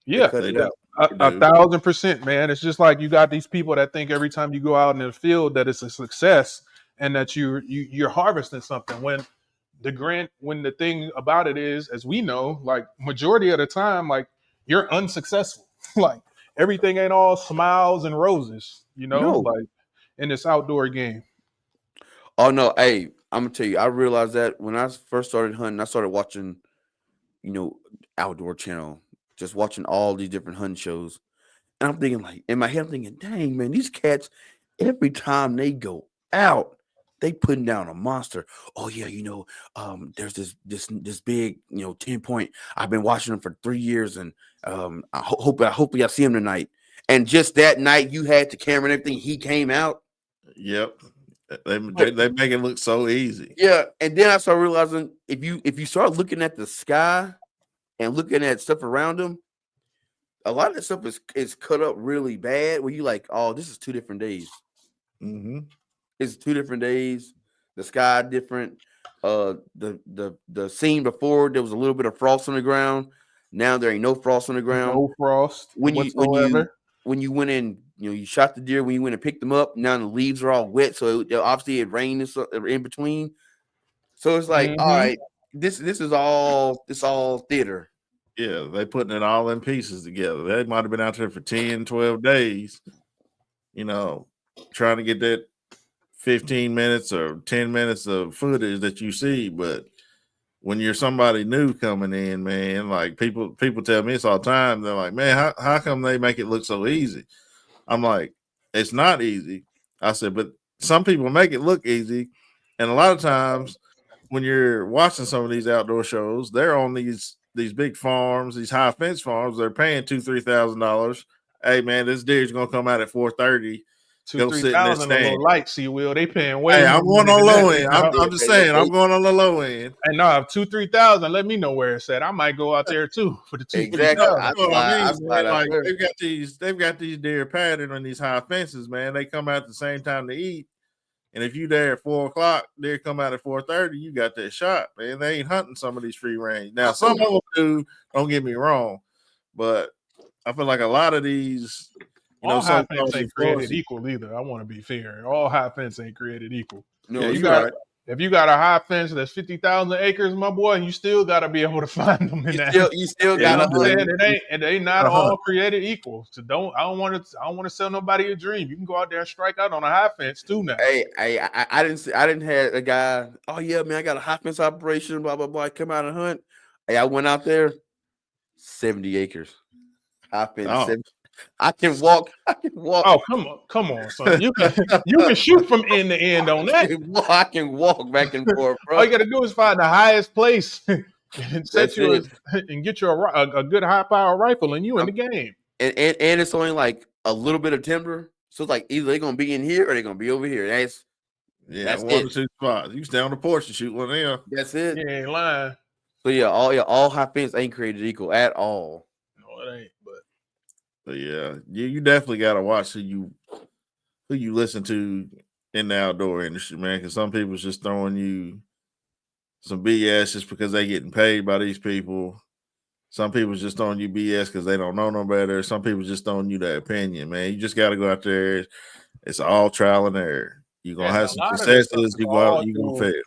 They Yeah, cut They it do. out. a 1,000%, man. It's just like you got these people that think every time you go out in the field that it's a success and that you're harvesting something. When the thing about it is, as we know, like majority of the time, like you're unsuccessful. Like everything ain't all smiles and roses, No. like in this outdoor game. Oh no, hey, I'm gonna tell you, I realized that when I first started hunting, I started watching, outdoor channel, just watching all these different hunting shows. And I'm thinking, like, in my head, I'm thinking, dang, man, these cats, every time they go out, they putting down a monster. Oh yeah, there's this big, 10-point. I've been watching them for 3 years, and hopefully I see him tonight. And just that night, you had the camera and everything. He came out. Yep. They make it look so easy. Yeah, and then I started realizing if you start looking at the sky and looking at stuff around them, a lot of that stuff is cut up really bad. Where you like, oh, this is 2 different days. Mm-hmm. It's 2 different days. The sky different. The scene before there was a little bit of frost on the ground. Now there ain't no frost on the ground. No frost When you whatsoever. went in, you shot the deer. When you went and picked them up, now the leaves are all wet. So obviously it rained in between. So it's like, all Mhm. right, this is all theater. Yeah, they putting it all in pieces together. They might have been out there for 10, 12 days, trying to get that 15 minutes or 10 minutes of footage that you see. But when you're somebody new coming in, man, like people tell me this all the time. They're like, man, how come they make it look so easy? I'm like, it's not easy. I said, but some people make it look easy. And a lot of times when you're watching some of these outdoor shows, they're on these big farms, these high fence farms. They're paying $2,000-$3,000. Hey man, this deer's gonna come out at 4:30. Go sit in this 2,000-3,000 a stand. little light, see, Will. They paying way Hey, more I'm going money on than low that. end. I'm just saying, I'm going on the low end. And no, 2,000-3,000. Let me know where it's at. I might go out there too for the Exactly. 2,000-3,000. You know what I I mean, slide man? out Like there. they've got these deer patterned on these high fences, man. They come out at the same time to eat. And if you there at 4:00, deer come out at 4:30, you got that shot, man. They ain't hunting some of these free range. Now, some of them do, don't get me wrong, but I feel like a lot of these, all high so-called fence ain't created influencers. equal either. I want to be fair. All high fence ain't created equal. No, Yeah, If you you're got right. if you got a high fence that's 50,000 acres, my boy, you still got to be able to find them in that. You still Yeah, got you to do. hunt. They not Uh-huh. all created equal. So I don't want to sell nobody a dream. You can go out there and strike out on a high fence too now. Hey, I didn't have a guy. Oh yeah, man, I got a high fence operation. Blah blah blah. I come out and hunt. Hey, I went out there. 70 acres. High fence. Oh. 70. I can walk. Oh, come on, son. You can shoot from end to end on that. I can walk back and forth, bro. All you got to do is find the highest place and That's it. and get you a good high power rifle, and you in the game. And it's only like a little bit of timber. So it's like either they're gonna be in here or they're gonna be over here. That's one it. or two spots. You stay on the porch and shoot one there. That's it. You ain't lying. So all high fence ain't created equal at all. No, it ain't. But yeah, you definitely got to watch who you listen to in the outdoor industry, man. Because some people's just throwing you some BS just because they getting paid by these people. Some people's just throwing you BS because they don't know no better. Some people just throwing you their opinion, man. You just got to go out there. It's all trial and error. You're gonna have some successes. You go out, you're gonna fail.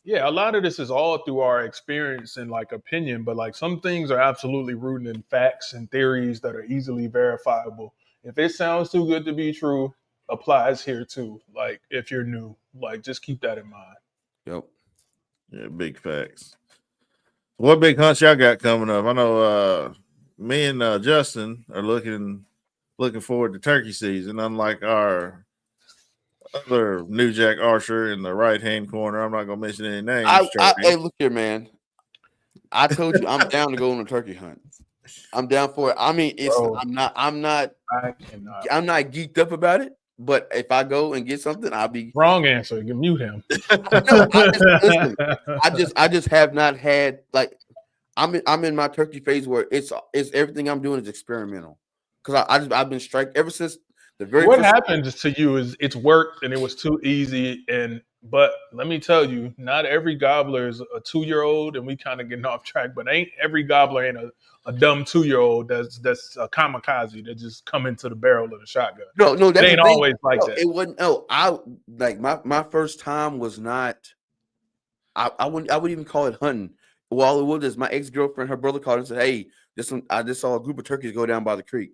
Yeah, a lot of this is all through our experience and like opinion, but like some things are absolutely rooted in facts and theories that are easily verifiable. If it sounds too good to be true, applies here too. Like if you're new, like just keep that in mind. Yep. Yeah, big facts. What big hunts y'all got coming up? I know me and Justin are looking forward to turkey season, unlike our other New Jack Archer in the right hand corner. I'm not gonna mention any names. Hey, look here, man. I told you I'm down to go on a turkey hunt. I'm down for it. I mean, I'm not I cannot. I'm not geeked up about it, but if I go and get something, I'll be Wrong answer. You can mute him. I just have not had like I'm in my turkey phase where it's everything I'm doing is experimental because I've been striked ever since the very. What happened to you is it's worked and it was too easy. But let me tell you, not every gobbler is a 2-year-old, and we kind of getting off track. But ain't every gobbler ain't a dumb 2-year-old that's a kamikaze that just come into the barrel of the shotgun. No, that ain't always like that. It wasn't. No, I like my first time was not. I wouldn't even call it hunting. Well, it was my ex-girlfriend, her brother called and said, "Hey, I just saw a group of turkeys go down by the creek."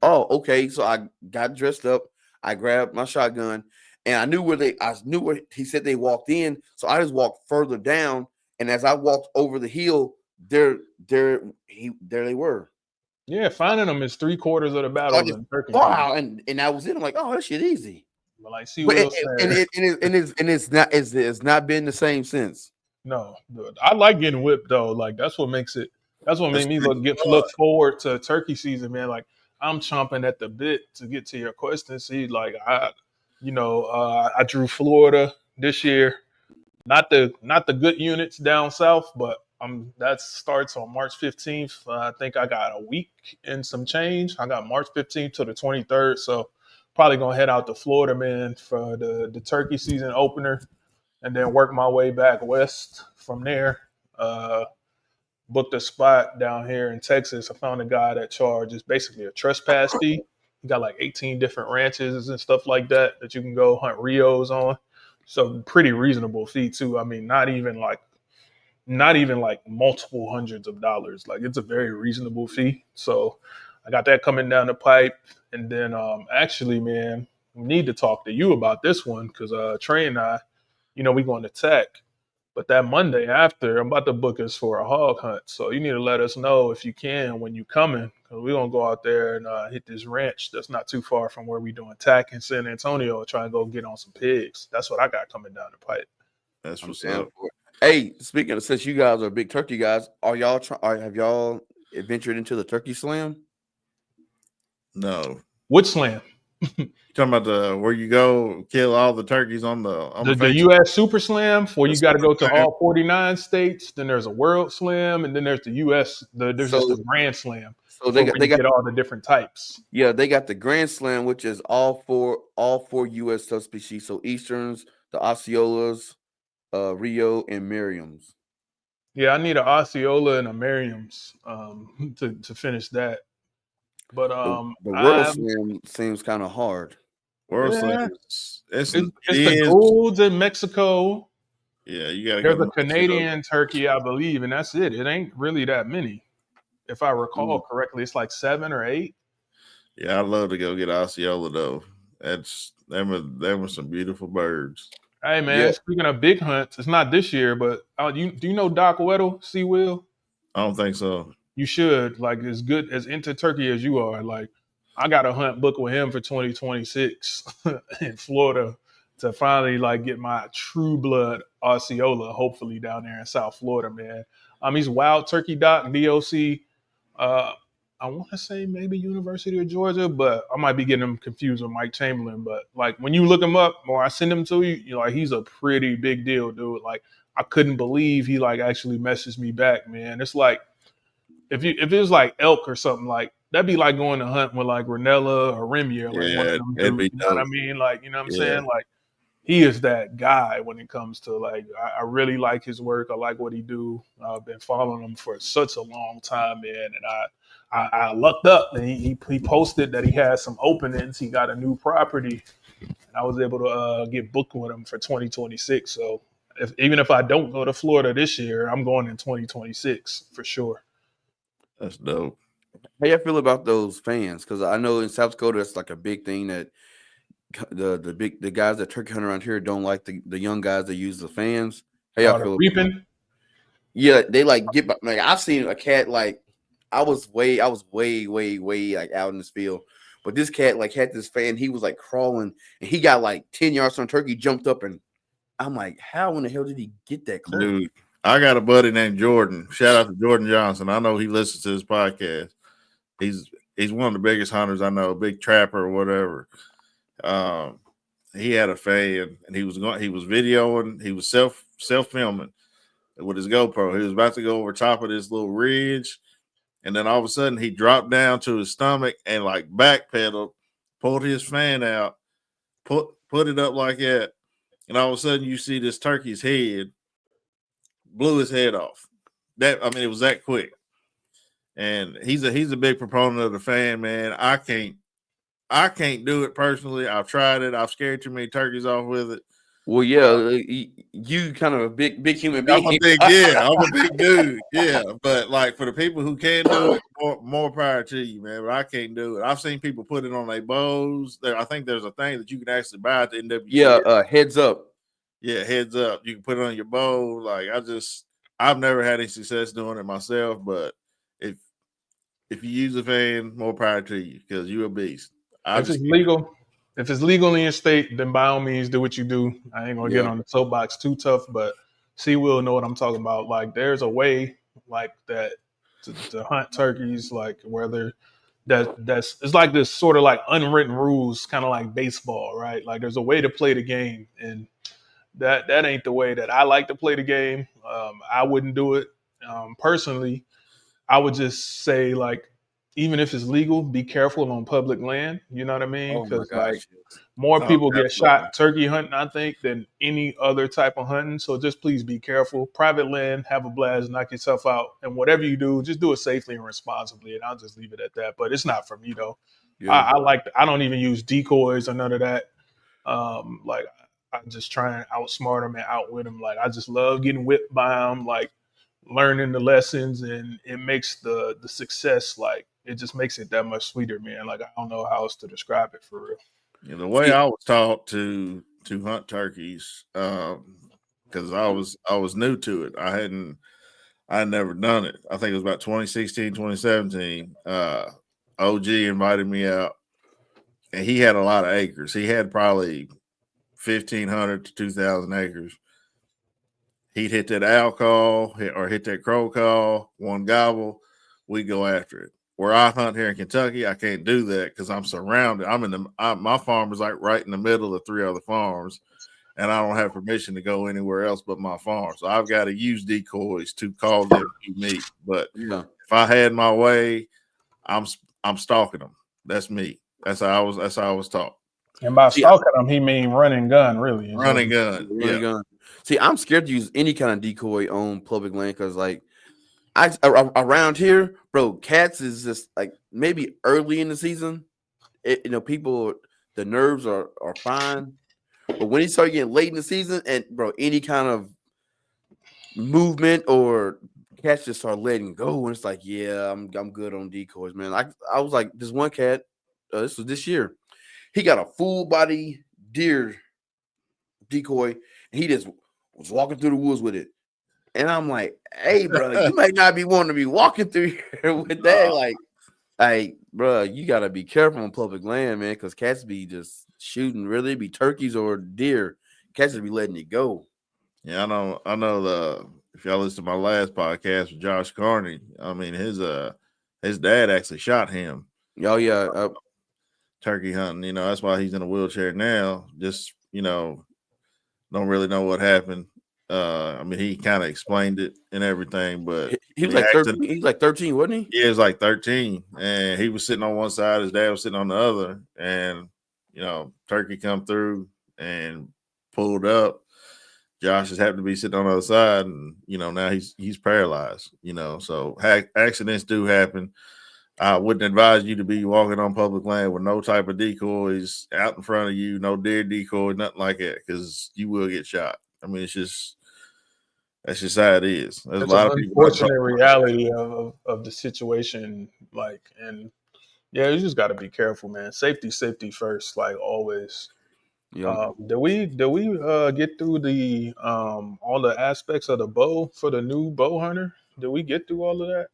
Oh, okay. So I got dressed up. I grabbed my shotgun, and I knew where he said they walked in. So I just walked further down, and as I walked over the hill, there they were. Yeah, finding them is 3/4 of the battle in turkey. Wow, and that was it. I'm like, oh, that shit easy. But like, see, Will said, it's not been the same since. No, I like getting whipped though. Like that's what makes it. That's what made me look forward to turkey season, man. Like I'm chomping at the bit to get to your question. See, like I drew Florida this year. Not the good units down south, but that starts on March 15th. I think I got a week and some change. I got March 15th to the 23rd, so probably gonna head out to Florida, man, for the turkey season opener, and then work my way back west from there. Booked a spot down here in Texas. I found a guy that charges basically a trespass fee. He got like 18 different ranches and stuff like that you can go hunt Rios on. So pretty reasonable fee too. I mean, not even like multiple hundreds of dollars. Like it's a very reasonable fee. So I got that coming down the pipe. And then actually, man, we need to talk to you about this one because Trey and I, we going to Tech. But that Monday after, I'm about to book us for a hog hunt. So you need to let us know if you can when you coming. Because we're going to go out there and hit this ranch that's not too far from where we doing TAC in San Antonio and try and go get on some pigs. That's what I got coming down the pipe. That's what's up. Hey, speaking of, since you guys are big turkey guys, have y'all ventured into the turkey slam? No. Which slam? Talking about where you go kill all the turkeys on the U.S. Super Slam, where you got to go to all 49 states. Then there's a World Slam, and then there's the U.S. There's just a Grand Slam. So they got all the different types. Yeah, they got the Grand Slam, which is all four U.S. subspecies. So Easterns, the Osceolas, Rio, and Merriam's. Yeah, I need an Osceola and a Merriam's to finish that. But The world I slam seems kind of hard. World Slam yeah, it's it's it the is. Goulds in Mexico. Yeah, you got to go There's to a Mexico. Canadian turkey, I believe, and that's it. It ain't really that many. If I recall Mm. correctly, it's like 7 or 8. Yeah, I'd love to go get Osceola though. Them were some beautiful birds. Hey Yeah. man, speaking of big hunts, it's not this year, but do you know Doc Weddle, Sea Will? I don't think so. You should. Like as good as into turkey as you are. Like I got a hunt book with him for 2026 in Florida to finally like get my true blood Osceola, hopefully down there in South Florida, man. He's Wild Turkey Doc, DOC. Uh, I want to say maybe University of Georgia, but I might be getting him confused with Mike Chamberlain. But like when you look him up or I send him to you, you know, like he's a pretty big deal, dude. Like I couldn't believe he like actually messaged me back, man. It's like if it was like elk or something, like that'd be like going to hunt with like Renella or Remy or like one of Yeah, them it'd dudes. be You know what I dope. mean? Like you know what I'm Yeah, saying? Like he is that guy when it comes to like I really like his work. I like what he do. I've been following him for such a long time, man. And I lucked up and he posted that he had some openings. He got a new property, and I was able to get booked with him for 2026. So even if I don't go to Florida this year, I'm going in 2026 for sure. that's dope. How you feel about those fans? Because I know in South Dakota it's like a big thing that the guys that turkey hunt around here don't like the young guys that use the fans. How y'all The feel about that? reaping. Yeah, they like like I've seen a cat like I was way like out in this field, but this cat like had this fan. He was like crawling and he got like 10 yards from turkey, jumped up, and I'm like, how in the hell did he get that close? Dude, I got a buddy named Jordan. Shout out to Jordan Johnson. I know he listens to this podcast. He's one of the biggest hunters I know, big trapper or whatever. He had a fan and he was videoing, he was self filming with his GoPro. He was about to go over top of this little ridge, and then all of a sudden he dropped down to his stomach and like backpedaled, pulled his fan out, put it up like that, and all of a sudden you see this turkey's head blew his head off. It was that quick. And he's a big proponent of the fan, man. I can't do it personally. I've tried it. I've scared too many turkeys off with it. Well, yeah, you kind of a big human being. I'm a big dude. Yeah. But like for the people who can do it, more power to you, man. But I can't do it. I've seen people put it on their bows. I think there's a thing that you can actually buy at the NWC. Yeah, heads up. Yeah, heads up. You can put it on your bow. Like I've never had any success doing it myself, but if you use a fan, more power to you because you're a beast. If it's legal, if it's legal in your state, then by all means do what you do. I ain't gonna get on the soapbox too tough, but see, we'll know what I'm talking about. Like there's a way like that to hunt turkeys, like whether that's it's like this sort of like unwritten rules, kind of like baseball, right? Like there's a way to play the game, and that ain't the way that I like to play the game. I wouldn't do it personally. I would just say like even if it's legal, be careful on public land. You know what I mean? Oh my Because like gosh. more people get absolutely. shot turkey hunting, I think, than any other type of hunting. So just please be careful. Private land, have a blast, knock yourself out, and whatever you do, just do it safely and responsibly. And I'll just leave it at that. But it's not for me though. Yeah. I don't even use decoys or none of that. Like I just try and outsmart them and outwit them. Like I just love getting whipped by them. Like learning the lessons, and it makes the success like it just makes it that much sweeter, man. Like I don't know how else to describe it for real. The way I was taught to hunt turkeys, because I was new to it. I had never done it. I think it was about 2016, 2017. OG invited me out, and he had a lot of acres. He had probably 1,500 to 2,000 acres. He'd hit that owl call or hit that crow call, one gobble, we go after it. Where I hunt here in Kentucky, I can't do that because I'm surrounded. My farm is like right in the middle of 3 other farms, and I don't have permission to go anywhere else but my farm. So I've got to use decoys to call them to me. But if I had my way, I'm stalking them. That's me. That's how I was taught. And by stalking them, he mean running gun, really. Running gun. Gun. See, I'm scared to use any kind of decoy on public land because, like, around here, bro, cats is just like maybe early in the season. People, the nerves are fine, but when he started getting late in the season, and bro, any kind of movement or cats just start letting go, and it's like, yeah, I'm good on decoys, man. I was like, this one cat, this was this year, he got a full body deer decoy, and he just was walking through the woods with it. And I'm like, hey, bro, you might not be wanting to be walking through here with that. Like, bro, you gotta be careful on public land, man, because cats be just shooting. Really, be turkeys or deer. Cats just be letting it go. Yeah, I know if y'all listen to my last podcast with Josh Carney, I mean his dad actually shot him. Oh yeah, Turkey hunting. That's why he's in a wheelchair now. Just don't really know what happened. I mean, he kind of explained it and everything, but he was like 13. He was like 13, wasn't he? Yeah, he was like 13, and he was sitting on one side, his dad was sitting on the other, and turkey come through and pulled up. Josh just happened to be sitting on the other side, and now he's paralyzed. So accidents do happen. I wouldn't advise you to be walking on public land with no type of decoys out in front of you, no deer decoy, nothing like that, because you will get shot. I mean, that's just how it is. There's It's a lot an of people. unfortunate reality of the situation. And yeah, you just got to be careful, man. Safety first, like always. Yeah. Did we get through the all the aspects of the bow for the new bow hunter? Did we get through all of that?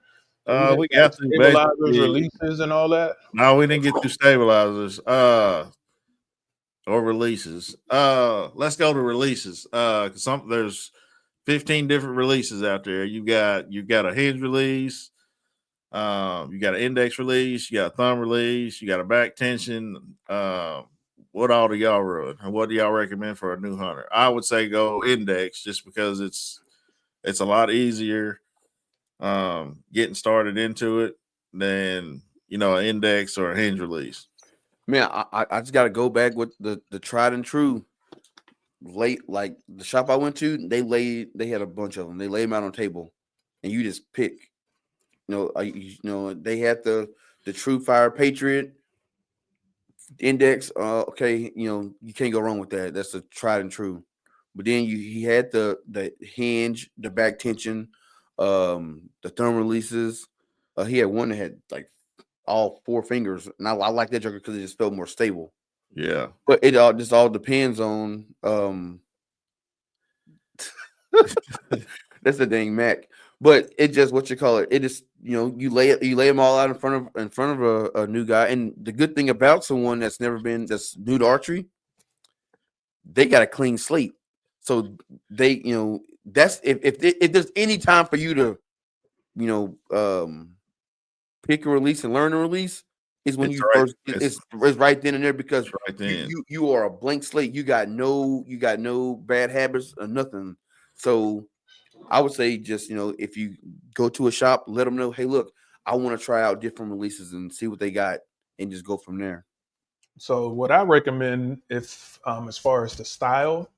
Did we hit We like got to stabilizers, basically. releases, and all that? No, we didn't get to stabilizers. Or releases. Let's go to releases. Cause there's 15 different releases out there. You've got a hinge release, you got an index release, you got a thumb release, you got a back tension. What all do y'all run? And what do y'all recommend for a new hunter? I would say go index just because it's a lot easier getting started into it than an index or a hinge release. Man, I just gotta go back with the tried and true. Late, like the shop I went to, they had a bunch of them. They laid them out on a table, and you just pick. They had the True Fire Patriot Index. Okay, you can't go wrong with that. That's the tried and true. But then he had the hinge, the back tension, the thumb releases. He had one that had like all four fingers, and I like that joker because it just felt more stable. Yeah. But it all depends on that's the dang Mac. But it just what you call it. It is you lay them all out in front of a new guy. And the good thing about someone that's new to archery, they got a clean slate. So they that's if there's any time for you to pick a release and learn a release is when it's right then and there, because right then. You are a blank slate. You got no bad habits or nothing. So I would say just if you go to a shop, let them know, hey, look, I want to try out different releases and see what they got, and just go from there. So what I recommend, if as far as the style,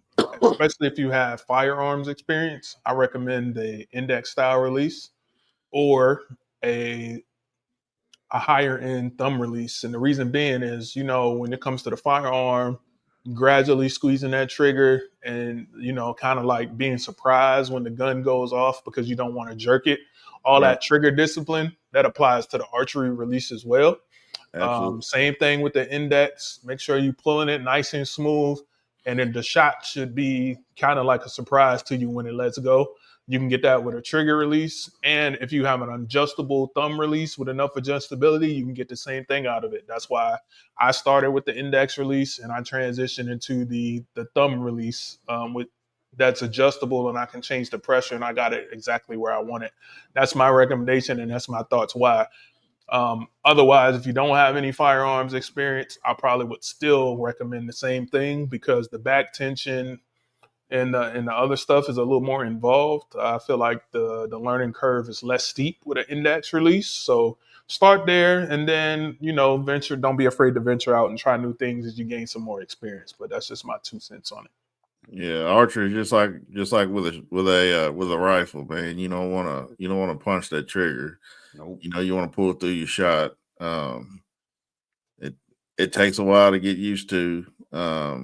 especially if you have firearms experience, I recommend the index style release or a higher end thumb release. And the reason being is, when it comes to the firearm, gradually squeezing that trigger and, kind of like being surprised when the gun goes off because you don't want to jerk it. All that trigger discipline, that applies to the archery release as well. Same thing with the index. Make sure you're pulling it nice and smooth. And then the shot should be kind of like a surprise to you when it lets go. You can get that with a trigger release. And if you have an adjustable thumb release with enough adjustability, you can get the same thing out of it. That's why I started with the index release and I transitioned into the thumb release with that's adjustable, and I can change the pressure, and I got it exactly where I want it. That's my recommendation, and that's my thoughts why. Otherwise, if you don't have any firearms experience, I probably would still recommend the same thing, because the back tension and the other stuff is a little more involved. I feel like the learning curve is less steep with an index release. So start there, and then venture. Don't be afraid to venture out and try new things as you gain some more experience. But that's just my 2 cents on it. Yeah, archery just like with a rifle, man. You don't want to punch that trigger. Nope. You know, you want to pull through your shot. It takes a while to get used to. I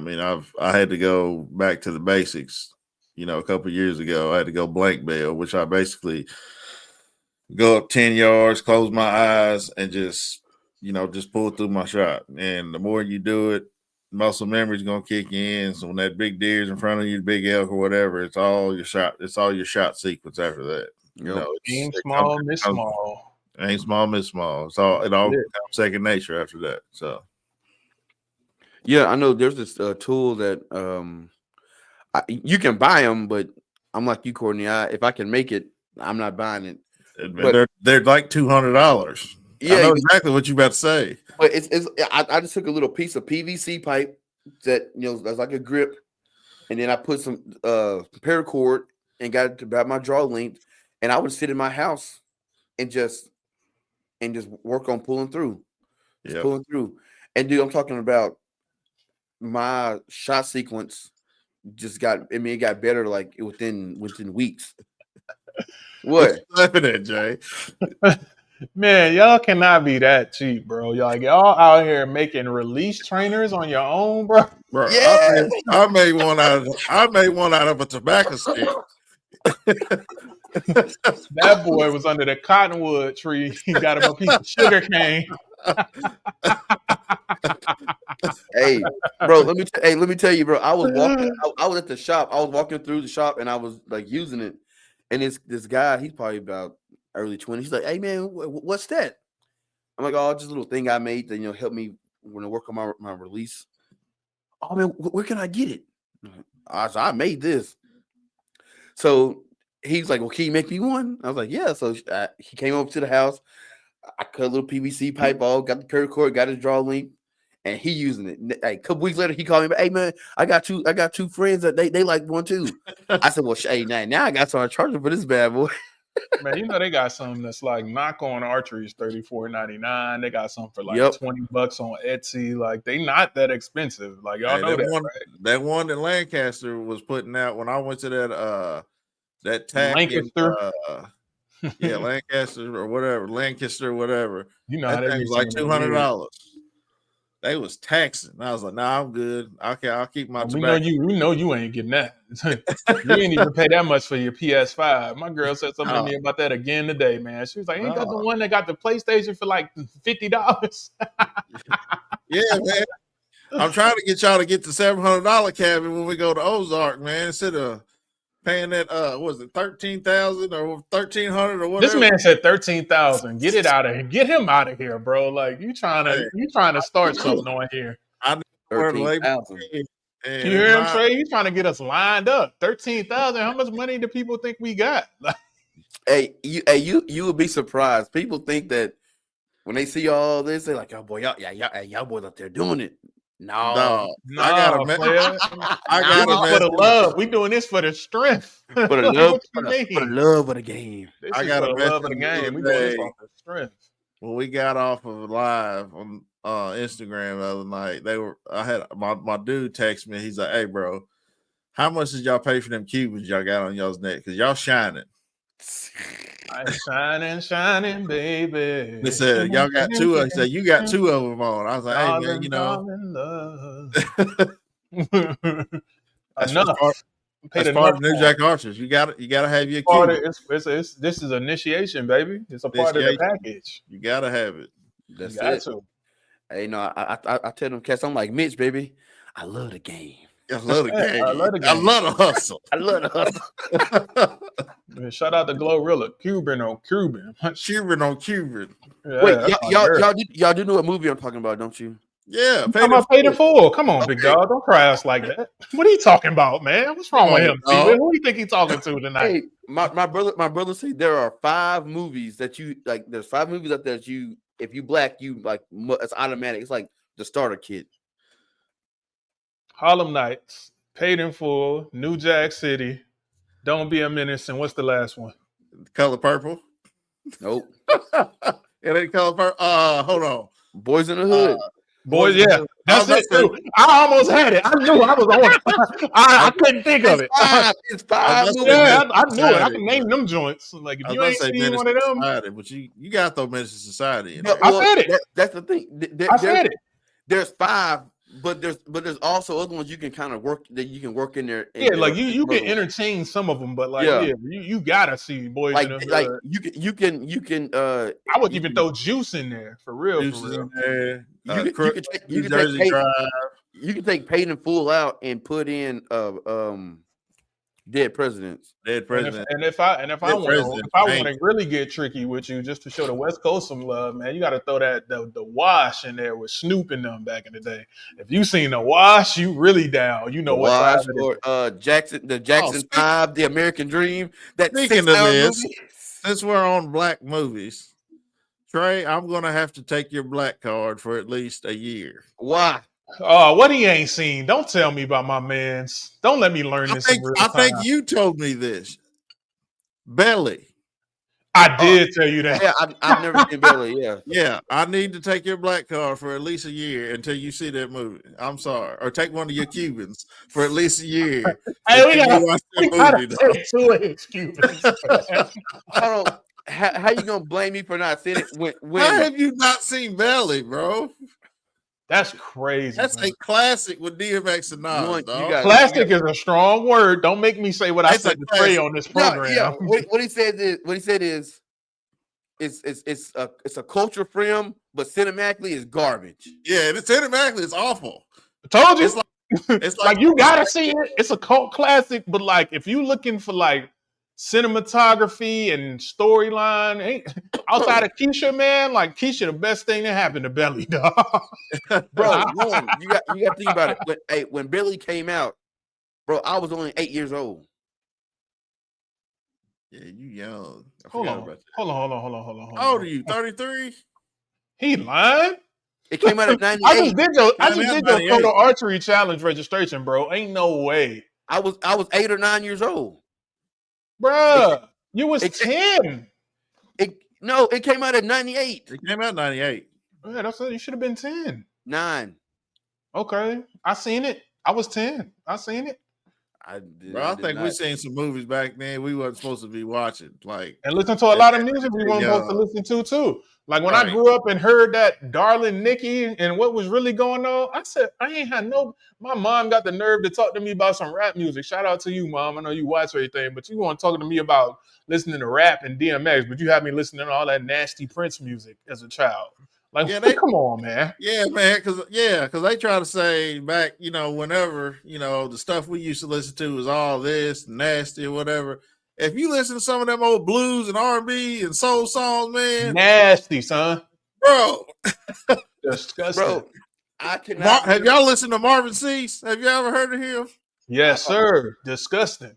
mean, I had to go back to the basics. You know, a couple of years ago, I had to go blank bail, which I basically go up 10 yards, close my eyes, and just pull through my shot. And the more you do it, muscle memory's gonna kick in. So when that big deer's in front of you, the big elk or whatever, it's all your shot. It's all your shot sequence after that. You know, Aim small, miss small. Aim small, miss small. It all becomes second nature after that. So yeah, I know there's this tool that you can buy them, but I'm like you, Courtney. If I can make it, I'm not buying it. But they're like $200. Yeah, I know exactly what you're about to say. But I just took a little piece of PVC pipe that that's like a grip, and then I put some paracord and got it about my draw length, and I would sit in my house and just work on pulling through, pulling through. And dude, I'm talking about my shot sequence just got. I mean, it got better like within weeks. What you laughing at, Jay? Man, y'all cannot be that cheap, bro. Y'all out here making release trainers on your own, bro. Bro, yeah. I made one out of a tobacco stick. That boy was under the cottonwood tree. He got him a piece of sugar cane. Hey, bro, let me tell you, bro. I was walking. I was at the shop. I was walking through the shop, and I was like using it. And this guy, he's probably about early 20s. He's like, "Hey, man, what's that?" I'm like, "Oh, just a little thing I made that help me when I work on my release." Oh man, where can I get it? I made this. So he's like, "Well, can you make me one?" I was like, "Yeah." So he came over to the house. I cut a little PVC pipe off, got the paracord, got his draw link, and he using it. Hey, a couple weeks later, he called me, "Hey man, I got two friends that they like one too." I said, "Well, hey, now I got some charger for this bad boy." Man, they got something that's like knock on archery is $34.99. They got some for like $20 on Etsy. Like they not that expensive. Like y'all know that, right? That one that Lancaster was putting out when I went to that tack Lancaster. Lancaster or whatever. You know how that thing was like $200. They was taxing. I was like, "Nah, I'm good. Okay, I'll keep my tobacco." We know you ain't getting that. You ain't even pay that much for your PS5. My girl said something to me about that again today, man. She was like, "Ain't that the one that got the PlayStation for like $50?" Yeah, man. I'm trying to get y'all to get the $700 cabin when we go to Ozark, man. Instead of paying that, was it $13,000 or $1,300 or whatever? This man said $13,000. Get it out of here. Get him out of here, bro. Like you trying to start something on here. I know 13,000. You hear him, Trey? He's trying to get us lined up. 13,000. How much money do people think we got? Hey, you would be surprised. People think when they see all this, they're like, "Oh boy, y'all boys up there doing it." No, I got for the love. We doing this for the strength. For the love, for the love of the game. I got for the love of the game. We doing this for the strength. When we got off of live on Instagram the other night, I had my dude text me. He's like, "Hey, bro, how much did y'all pay for them Cubans y'all got on y'all's neck? Because y'all shining." I'm shining, baby. They said, "Y'all got two of them." He said, "You got two of them on." I was like, "Hey, man, you know." Enough. That's part of New Jack Archers. You got to have your Cuban. This is initiation, baby. It's a part of the package. You got to have it. That's it. Hey, no, I tell them cats, I'm like, "Mitch, baby, I love the game. I love the game. I love the game. I love the hustle. I love the hustle." Shout out to Glorilla. Cuban on Cuban. Cuban on Cuban. Yeah, wait, y'all do know what movie I'm talking about, don't you? Yeah, Paid in full. Come on, big dog. Don't cry us like that. What are you talking about, man? What's wrong with him? Who do you think he's talking to tonight? Hey, my brother said there are 5 movies that you like. There's 5 movies out there that you, if you black, you like. It's automatic. It's like the starter kit. Harlem Nights, Paid in Full, New Jack City, Don't Be a Menace, and what's the last one? Color Purple. Nope. It ain't Color Purple. Hold on. Boys in the Hood. Boys, Boys in the yeah, Hood. that's I was it about to too. I almost had it. I knew I was on it. I couldn't think of it. It's I five was about to say movies. Yeah, Menace I to knew it. I Society, can name but them joints. Like if I was you about to ain't say seen Menace one to of them, Society, but you got to throw Menace to Society in No, there. I well, said it. that's the thing. I said it. There's five, but there's also other ones you can kind of work that you can work in there. Yeah, In like there you can further. entertain some of them, but like Yeah, yeah, you gotta see Boys in the like Hood. you can I would you even can throw Juice in there for real, for Juice is in real. there. you New can take Jersey Drive. you can take Paid in Full out and put in Dead Presidents. Dead And if President. and if I and if I Dead want to President. if I want Ain't to really get tricky with you, just to show the West Coast some love, man, you got to throw the Wash in there with Snoop and them back in the day. If you seen the Wash, you really down. You know The what vibe Wash it is. or Oh, Jackson 5, The American Dream, that speaking of 6-hour this, movie. since we're on black movies, Trey, I'm gonna have to take your black card for at least a year. Why? What he ain't seen? Don't tell me about my man's. Don't let me learn this in real I time. think you told me this. Belly. I did tell you that. Yeah, I've never seen Belly. Yeah, Yeah, I need to take your black card for at least a year until you see that movie. I'm sorry. Or take one of your Cubans for at least a year Hey, we until gotta you watch we that gotta movie. Though. take two of his Cubans. hold on. How you gonna blame me for not seeing it How when have you not seen Belly, bro? That's crazy. That's son. a classic with DMX and Nas, one you dog. got Classic is a strong word. Don't make me say what I It's a said to Trey classic. on this no, program. yeah. What he said is it's a culture film, but cinematically is garbage. Yeah, it's cinematically, it's awful. I told you. It's Like, like you gotta see it. It's a cult classic, but like if you looking for like cinematography and storyline, outside of Keisha, man, like Keisha, the best thing that happened to Belly, dog. Bro, one, you got to think about it. When Billy came out, bro, I was only 8 years old. yeah, you young. I Hold forgot on, about that. hold on. How old are you? 33? He lying. It came out at I 98. just did your Yeah, man, 98. photo archery challenge registration, bro. Ain't no way, I was 8 or 9 years old. bruh. You was it- 10. It came out at 98. It came out in 98. Yeah, that's it. You should have been 10. 9. Okay, I seen it. I was 10. I seen it. Bro, I think we seen some movies back then we wasn't supposed to be watching. Like, And listen to a lot of music we weren't supposed to listen to too. Like when I Right. grew up and heard that Darling Nikki and what was really going on, I said, I ain't had no. My mom got the nerve to talk to me about some rap music. Shout out to you, mom. I know you watch everything, but you want to talk to me about listening to rap and DMX, but you had me listening to all that nasty Prince music as a child. Like, Yeah, come on, man. Yeah, man, because they try to say back, whenever, the stuff we used to listen to was all this nasty or whatever. If you listen to some of them old blues and R&B and soul songs, man, Nasty, son. bro, Disgusting. Bro, I cannot. have y'all listened to Marvin Cease? Have you ever heard of him? Yes, sir. Disgusting.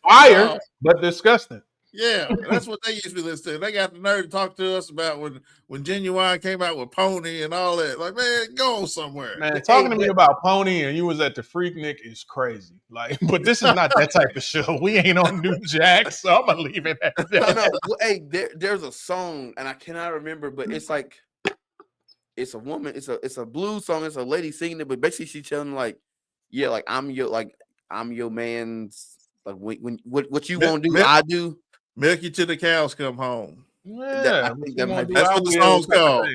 Fire, but disgusting. Yeah, that's what they used to be listening to. They got the nerve to talk to us about when Genuine came out with Pony and all that. Like, man, go on somewhere. Man, talking to me about Pony and you was at the Freaknik is crazy. Like, but this is not that type of show. We ain't on New Jack, so I'm gonna leave it at that. No. Well, hey, there's a song, and I cannot remember, but it's like it's a woman. It's a blues song. It's a lady singing it, but basically she's telling like, yeah, like I'm your man's like when what you want to do, I do. Milk you till the cows come home. Yeah, I think that's what the song's called.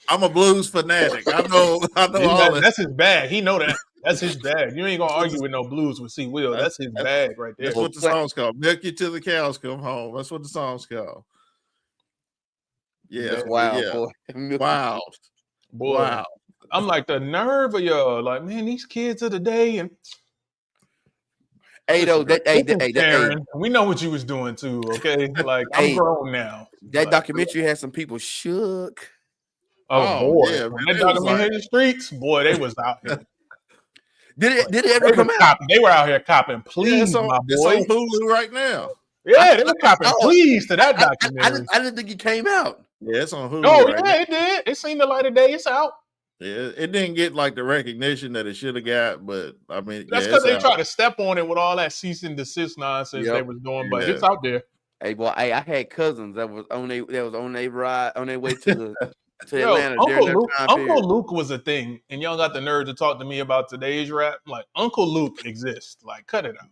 I'm a blues fanatic. I know all that. That's his bag. He know that. That's his bag. You ain't gonna argue with no blues with C. Will. That's his bag right there. That's what the song's called. Milk you till the cows come home. That's what the song's called. Yeah, wow, yeah. boy. Wow. I'm like the nerve of y'all. Like, man, these kids of the day and. Hey, though, Karen, we know what you was doing too, okay? Like, I'm grown now. That documentary had some people shook. Oh boy, yeah, when that documentary hit the streets, boy, they was out here. Did it ever come out? They were out here copping please, my boy. It's on Hulu right now. Yeah, they were copping please to that documentary. I didn't think it came out. Yeah, it's on Hulu. Oh, yeah, it did. It seen the light of day. It's out. Yeah, it didn't get like the recognition that it should have got, but I mean, that's because they tried to step on it with all that cease and desist nonsense they was doing. But it's out there. Hey, boy, I had cousins that was on their ride on their way to to Yo, Atlanta during that time Uncle period. Luke was a thing, and y'all got the nerve to talk to me about today's rap. Like Uncle Luke exists. Like, cut it out.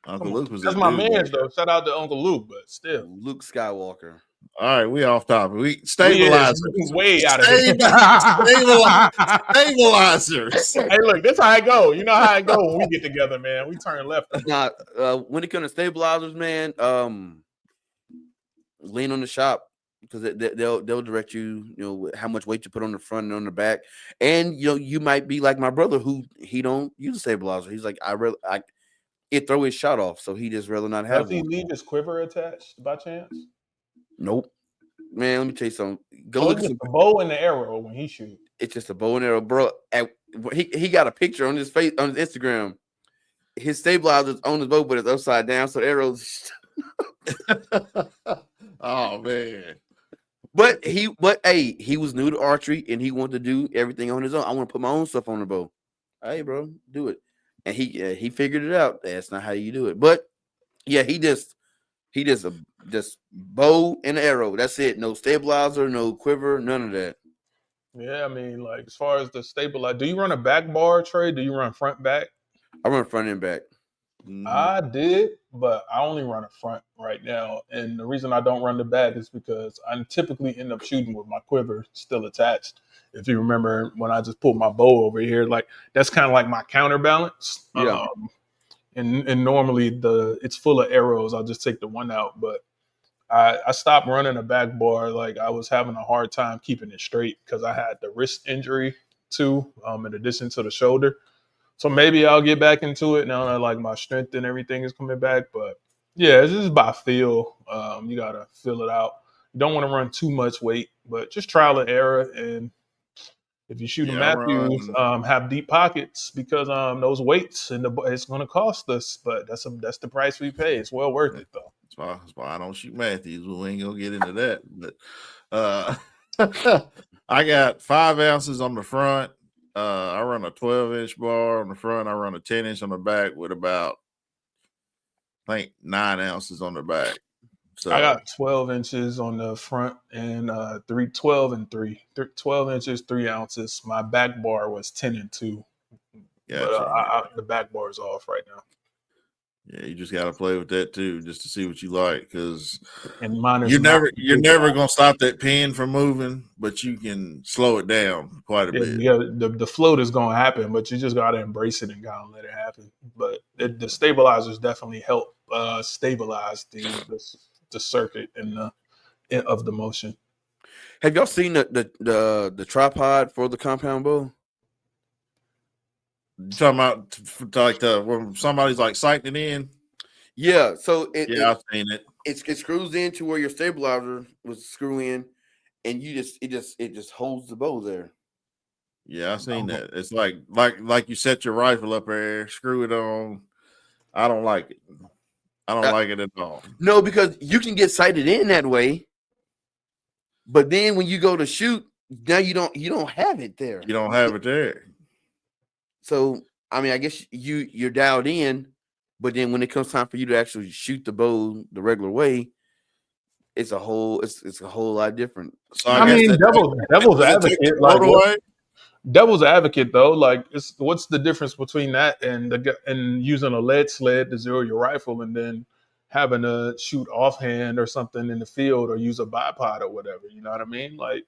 Uncle Come on, Luke was that's that my dude back man's though. Shout out to Uncle Luke, but still, Luke Skywalker. All right, we off topic. We we is stabilizers. way out of here. Stabilizers. Hey, look, that's how I go. You know how I go when we get together, man. We turn left. Now, when it comes to stabilizers, man, lean on the shop because they'll direct you. You know how much weight you put on the front and on the back, and you might be like my brother who he don't use a stabilizer. He's like it throw his shot off, so he just rather not have Does he one. leave his quiver attached by chance? Nope, man. Let me tell you something. Go So look it's at just the bow and the arrow when he shoots. It's just a bow and arrow, bro. He got a picture on his face on his Instagram. His stabilizer's on his bow, but it's upside down, so the arrows. Oh man. But he was new to archery and he wanted to do everything on his own. I want to put my own stuff on the bow. Hey, bro, do it. And he figured it out. That's not how you do it. But yeah, he just bow and arrow. That's it. No stabilizer, no quiver, none of that. Yeah, I mean, like as far as the stabilizer, do you run a back bar, Trey? Do you run front back? I run front and back. Mhm. I did, but I only run a front right now. And the reason I don't run the back is because I typically end up shooting with my quiver still attached. If you remember when I just pulled my bow over here, like that's kind of like my counterbalance. Yeah. And normally it's full of arrows. I'll just take the one out. But I stopped running a back bar. Like I was having a hard time keeping it straight because I had the wrist injury too, in addition to the shoulder. So maybe I'll get back into it now that like my strength and everything is coming back. But yeah, it's just by feel. You gotta feel it out. You don't want to run too much weight, but just trial and error. And if you shoot a Yeah, I Matthews, run. have deep pockets because those weights and it's going to cost us. But that's the price we pay. It's well worth it though. That's why I don't shoot Matthews. We ain't gonna get into that. But I got 5 ounces on the front. I run a 12-inch bar on the front. I run a 10-inch on the back with about, I think, 9 ounces on the back. So I got 12 inches on the front and 12 and 3. 12 inches, 3 ounces. My back bar was 10 and 2. gotcha. But the back bar is off right now. Yeah, you just gotta play with that too, just to see what you like, because And mine is you're never gonna stop that pin from moving, but you can slow it down quite a bit. Yeah, the float is going to happen, but you just got to embrace it and gotta let it happen. But the stabilizers definitely help stabilize the circuit of the motion. Have y'all seen the tripod for the compound bow? You talking about like when somebody's like sighting it in? Yeah, so I've seen it. It screws into where your stabilizer was screw in, and it just holds the bow there. Yeah, I've seen that. It's like you set your rifle up there, screw it on. I don't like it. I don't like it at all. No, because you can get sighted in that way, but then when you go to shoot, now you don't have it there. You don't have it there. So I mean, I guess you're dialed in, but then when it comes time for you to actually shoot the bow the regular way, it's a whole lot different. So I mean, devil's advocate, like devil's advocate though, like what's the difference between that and using a lead sled to zero your rifle and then having to shoot offhand or something in the field or use a bipod or whatever? You know what I mean? Like,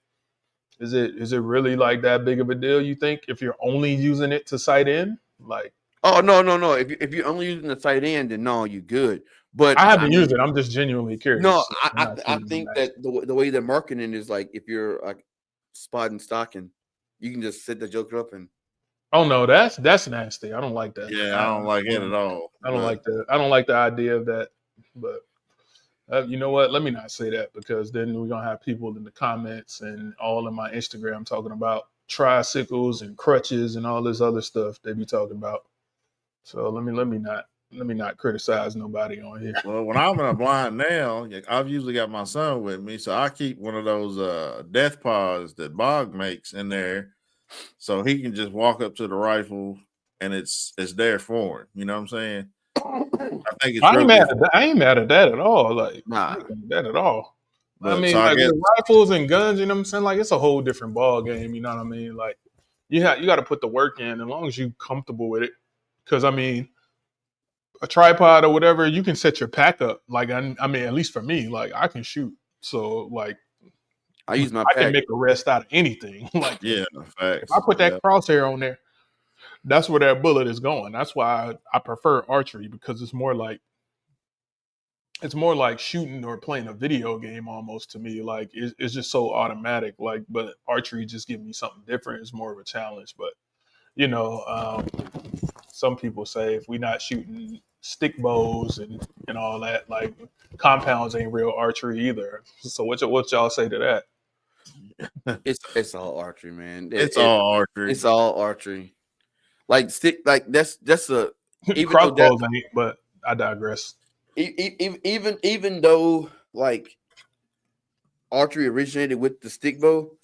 is it really like that big of a deal? You think if you're only using it to sight in, like? Oh no! If you're only using the sight in, then no, you good. But I haven't used it. I'm just genuinely curious. No, I think that the way they're marketing is like if you're like spotting stocking, you can just set the joker up and. Oh no, that's nasty. I don't like that. Yeah, I don't like it at all. I don't like that. I don't like the idea of that. But you know what? Let me not say that because then we're gonna have people in the comments and all in my Instagram talking about tricycles and crutches and all this other stuff they be talking about. So let me not criticize nobody on here. Well, when I'm in a blind now, I've usually got my son with me, so I keep one of those death pods that Bog makes in there, so he can just walk up to the rifle and it's there for him. You know what I'm saying? I think it's. I ain't mad at that at all. Like, Nah, I ain't mad at that at all. I But so mean, I like guess with rifles and guns, you know what I'm saying? Like it's a whole different ball game. You know what I mean? Like you got to put the work in, as long as you comfortable with it. Because I mean, a tripod or whatever, you can set your pack up. Like I mean, at least for me, like I can shoot, so like I use my I can pack. make a rest out of anything. Like yeah, if I facts. put that Yeah, crosshair on there, that's where that bullet is going. That's why I prefer archery because it's more like shooting or playing a video game almost to me. Like it's just so automatic. Like, but archery just gives me something different. It's more of a challenge. But you know, some people say if we're not shooting stick bows and all that, like compounds ain't real archery either. So what y'all say to that? It's all archery, man. it's all archery. It's all archery. Like stick, like that's a even though that Crossbows ain't, but I digress. even though like archery originated with the stick bow,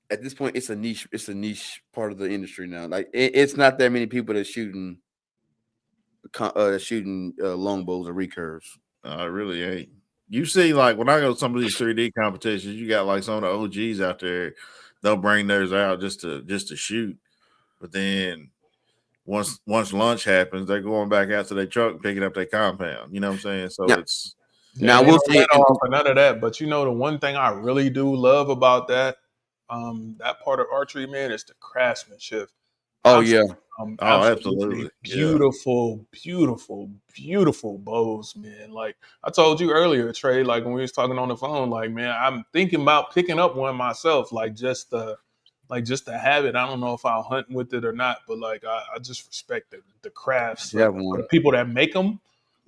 at this point it's a niche part of the industry now. Like it's not that many people that shooting longbows or recurves. It really ain't. You see, like when I go to some of these 3D competitions, you got like some of the OGs out there. They'll bring theirs out just to shoot, but then once lunch happens, they're going back out to their truck and picking up their compound. You know what I'm saying? So Now, it's Yeah, now they we'll don't say, let off for none of that. But you know, the one thing I really do love about that part of archery, man, is the craftsmanship. oh I've yeah, seen oh, absolutely absolutely, yeah, beautiful, beautiful, beautiful bows, man. Like I told you earlier, Trey, like when we was talking on the phone, like man, I'm thinking about picking up one myself, just to have it. I don't know if I'll hunt with it or not, but like I just respect the crafts you have for the one. people that make them.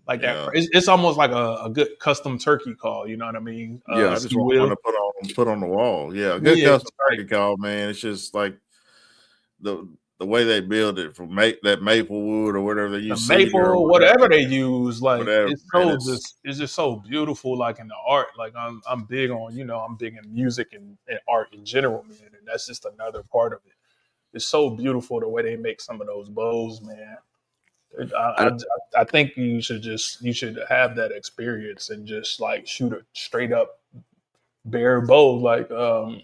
Like that, yeah. it's almost like a good custom turkey call. You know what I mean? Yeah, I If just you want one will. to put on the wall. Yeah, a good Yeah, custom like turkey call, man. It's just like the way they build it from that maple wood or whatever they the use cedar or maple, whatever. whatever they use, like Whatever, man. it's just so beautiful. Like in the art, like I'm big on, I'm big in music and art in general, man. And that's just another part of it. It's so beautiful the way they make some of those bows, man. I, I, I think you should have that experience and just like shoot a straight up bare bow like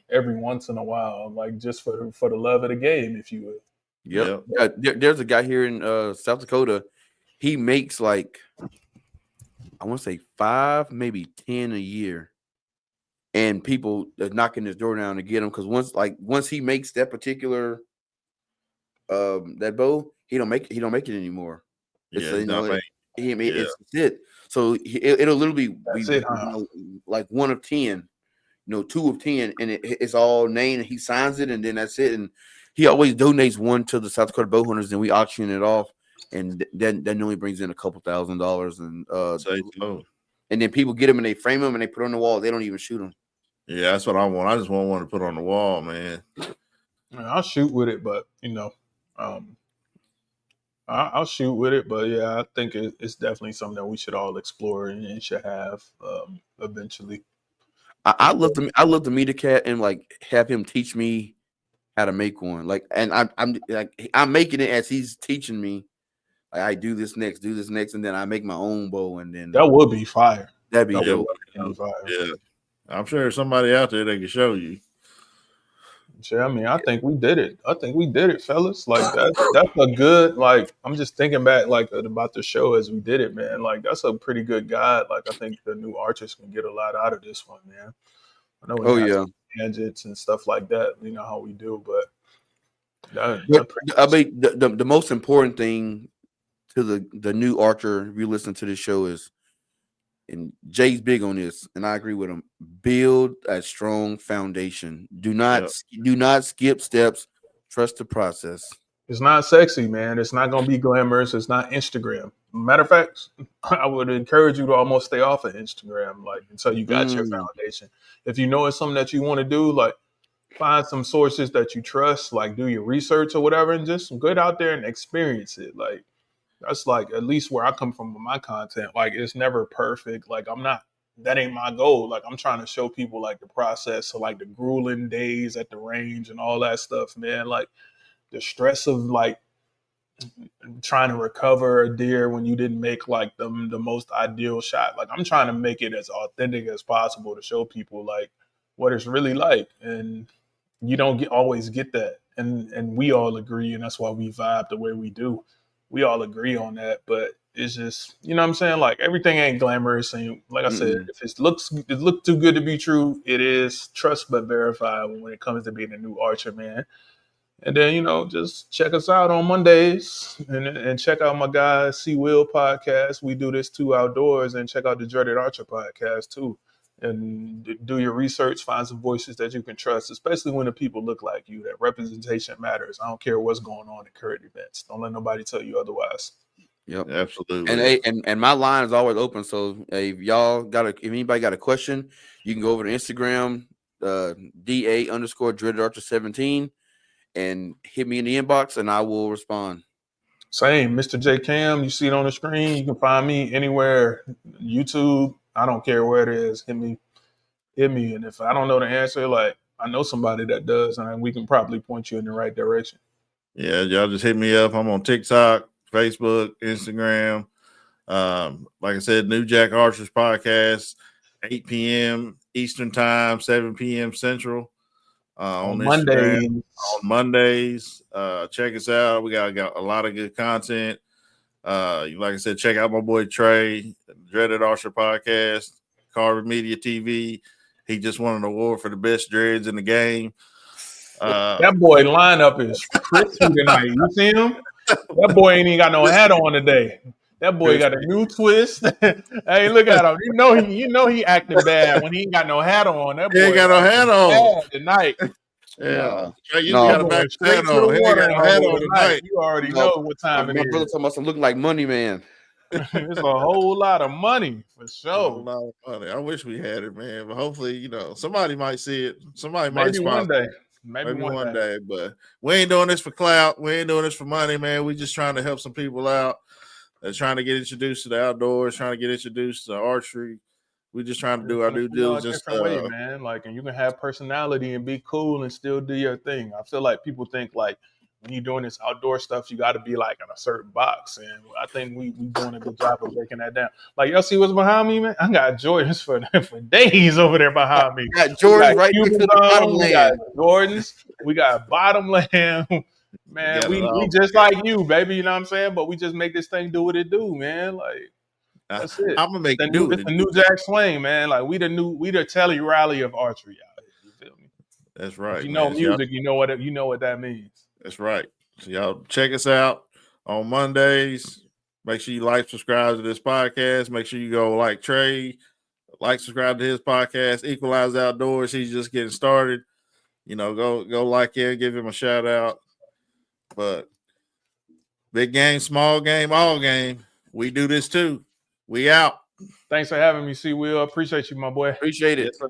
every once in a while, like just for the love of the game, if you would. yep. Yep. There's a guy here in South Dakota. He makes like I want to say 5, maybe 10 a year, and people are knocking his door down to get him because once he makes that particular that bow, he don't make it anymore. It's Yeah, he's not paying. Yeah. it's it. So it'll literally be That's it, huh? like 1 of 10, 2 of 10, and it's all named. And he signs it, and then that's it. And he always donates one to the South Dakota bow hunters, and we auction it off, and then that only brings in a couple $1,000s, Say so. and then people get them and they frame them and they put on the wall. They don't even shoot them. Yeah, that's what I want. I just want one to put on the wall, man. I'll shoot with it, but um, I'll shoot with it. But yeah, I think it's definitely something that we should all explore and should have eventually. I love to meet a cat and like have him teach me how to make one. Like, and I'm making it as he's teaching me. Like, I do this next, and then I make my own bow, and then That would be fire. that'd be That Yeah, would dope. definitely be fire. yeah. I'm sure there's somebody out there that can show you. Sure, I mean, I think we did it. I think we did it, fellas. Like that's a good. Like I'm just thinking back, like about the show as we did it, man. Like that's a pretty good guide. Like I think the new artists can get a lot out of this one, man. I know we Oh had yeah, some tangents and stuff like that. You know how we do, but but that pretty I much. mean the most important thing to the new archer, if you listen to this show, is, and Jay's big on this, and I agree with him. Build a strong foundation. Do Yep. not skip steps. Trust the process. It's not sexy, man. It's not gonna be glamorous. It's not Instagram. Matter of fact, I would encourage you to almost stay off of Instagram, like until you got your Mm, foundation. If you know it's something that you want to do, like find some sources that you trust, like do your research or whatever, and just get out there and experience it. Like that's like at least where I come from with my content. Like it's never perfect. Like I'm not. That ain't my goal. Like I'm trying to show people like the process, so like the grueling days at the range and all that stuff, man. Like the stress of like trying to recover a deer when you didn't make like the most ideal shot. Like I'm trying to make it as authentic as possible to show people like what it's really like, and you don't always get that, and we all agree, and that's why we vibe the way we do. We all agree on that, but it's just you know what I'm saying. Like everything ain't glamorous, and like I said, if it looks too good to be true, it is. Trust but verify when it comes to being a new archer, man. And then, just check us out on Mondays and check out my guy C Will podcast. We do this too outdoors, and check out the Dreaded Archer podcast too. And do your research, find some voices that you can trust, especially when the people look like you. That representation matters. I don't care what's going on at current events. Don't let nobody tell you otherwise. Yep, absolutely. And my line is always open. So if anybody got a question, you can go over to Instagram, DA_Dreaded Archer 17. And hit me in the inbox, and I will respond. Same, Mr. J Cam. You see it on the screen. You can find me anywhere, YouTube. I don't care where it is. Hit me, and if I don't know the answer, like I know somebody that does, and we can probably point you in the right direction. Yeah, y'all just hit me up. I'm on TikTok, Facebook, Instagram. Like I said, New Jack Archers podcast, 8 p.m. Eastern time, 7 p.m. Central. On Instagram on Mondays. Check us out. We got a lot of good content. Like I said, check out my boy Trey, Dreaded Archer podcast, Carver Media TV. He just won an award for the best dreads in the game. That boy lineup is crispy tonight. You see him? That boy ain't even got no hat on today. That boy got a new twist. Hey, look at him. You know he acting bad when he ain't got no hat on. That boy ain't got no hat on tonight. Yeah, you got a back hat on. He ain't got no hat on tonight. You already know what time it is. My brother talking about some look like money, man. It's a whole lot of money for sure. A whole lot of money. I wish we had it, man. But hopefully, somebody might see it. Somebody might sponsor one day. it. Maybe one day. But we ain't doing this for clout. We ain't doing this for money, man. We just trying to help some people out. They're trying to get introduced to the outdoors, trying to get introduced to archery. We're just trying to do our due diligence. Different way, man. Like, and you can have personality and be cool and still do your thing. I feel like people think like when you're doing this outdoor stuff, you got to be like in a certain box. And I think we doing a good job of breaking that down. Like, y'all see what's behind me, man? I got Jordans for days over there behind me. Got Jordans right next to the bottom land. We got Jordans. We got bottom land. Man, we just like you, baby. You know what I'm saying? But we just make this thing do what it do, man. Like, that's it. I'm gonna make it do. It's the New Jack Swing, man. Like we the Telly Rally of archery out here. You feel me? That's right. If you know music, you know what that means. That's right. So y'all check us out on Mondays. Make sure you like, subscribe to this podcast. Make sure you go like Trey, subscribe to his podcast, Equalize Outdoors. He's just getting started. Go like him, give him a shout out. But big game, small game, all game. We do this too. We out. Thanks for having me, C. Will. Appreciate you, my boy. Appreciate it. Yes, sir.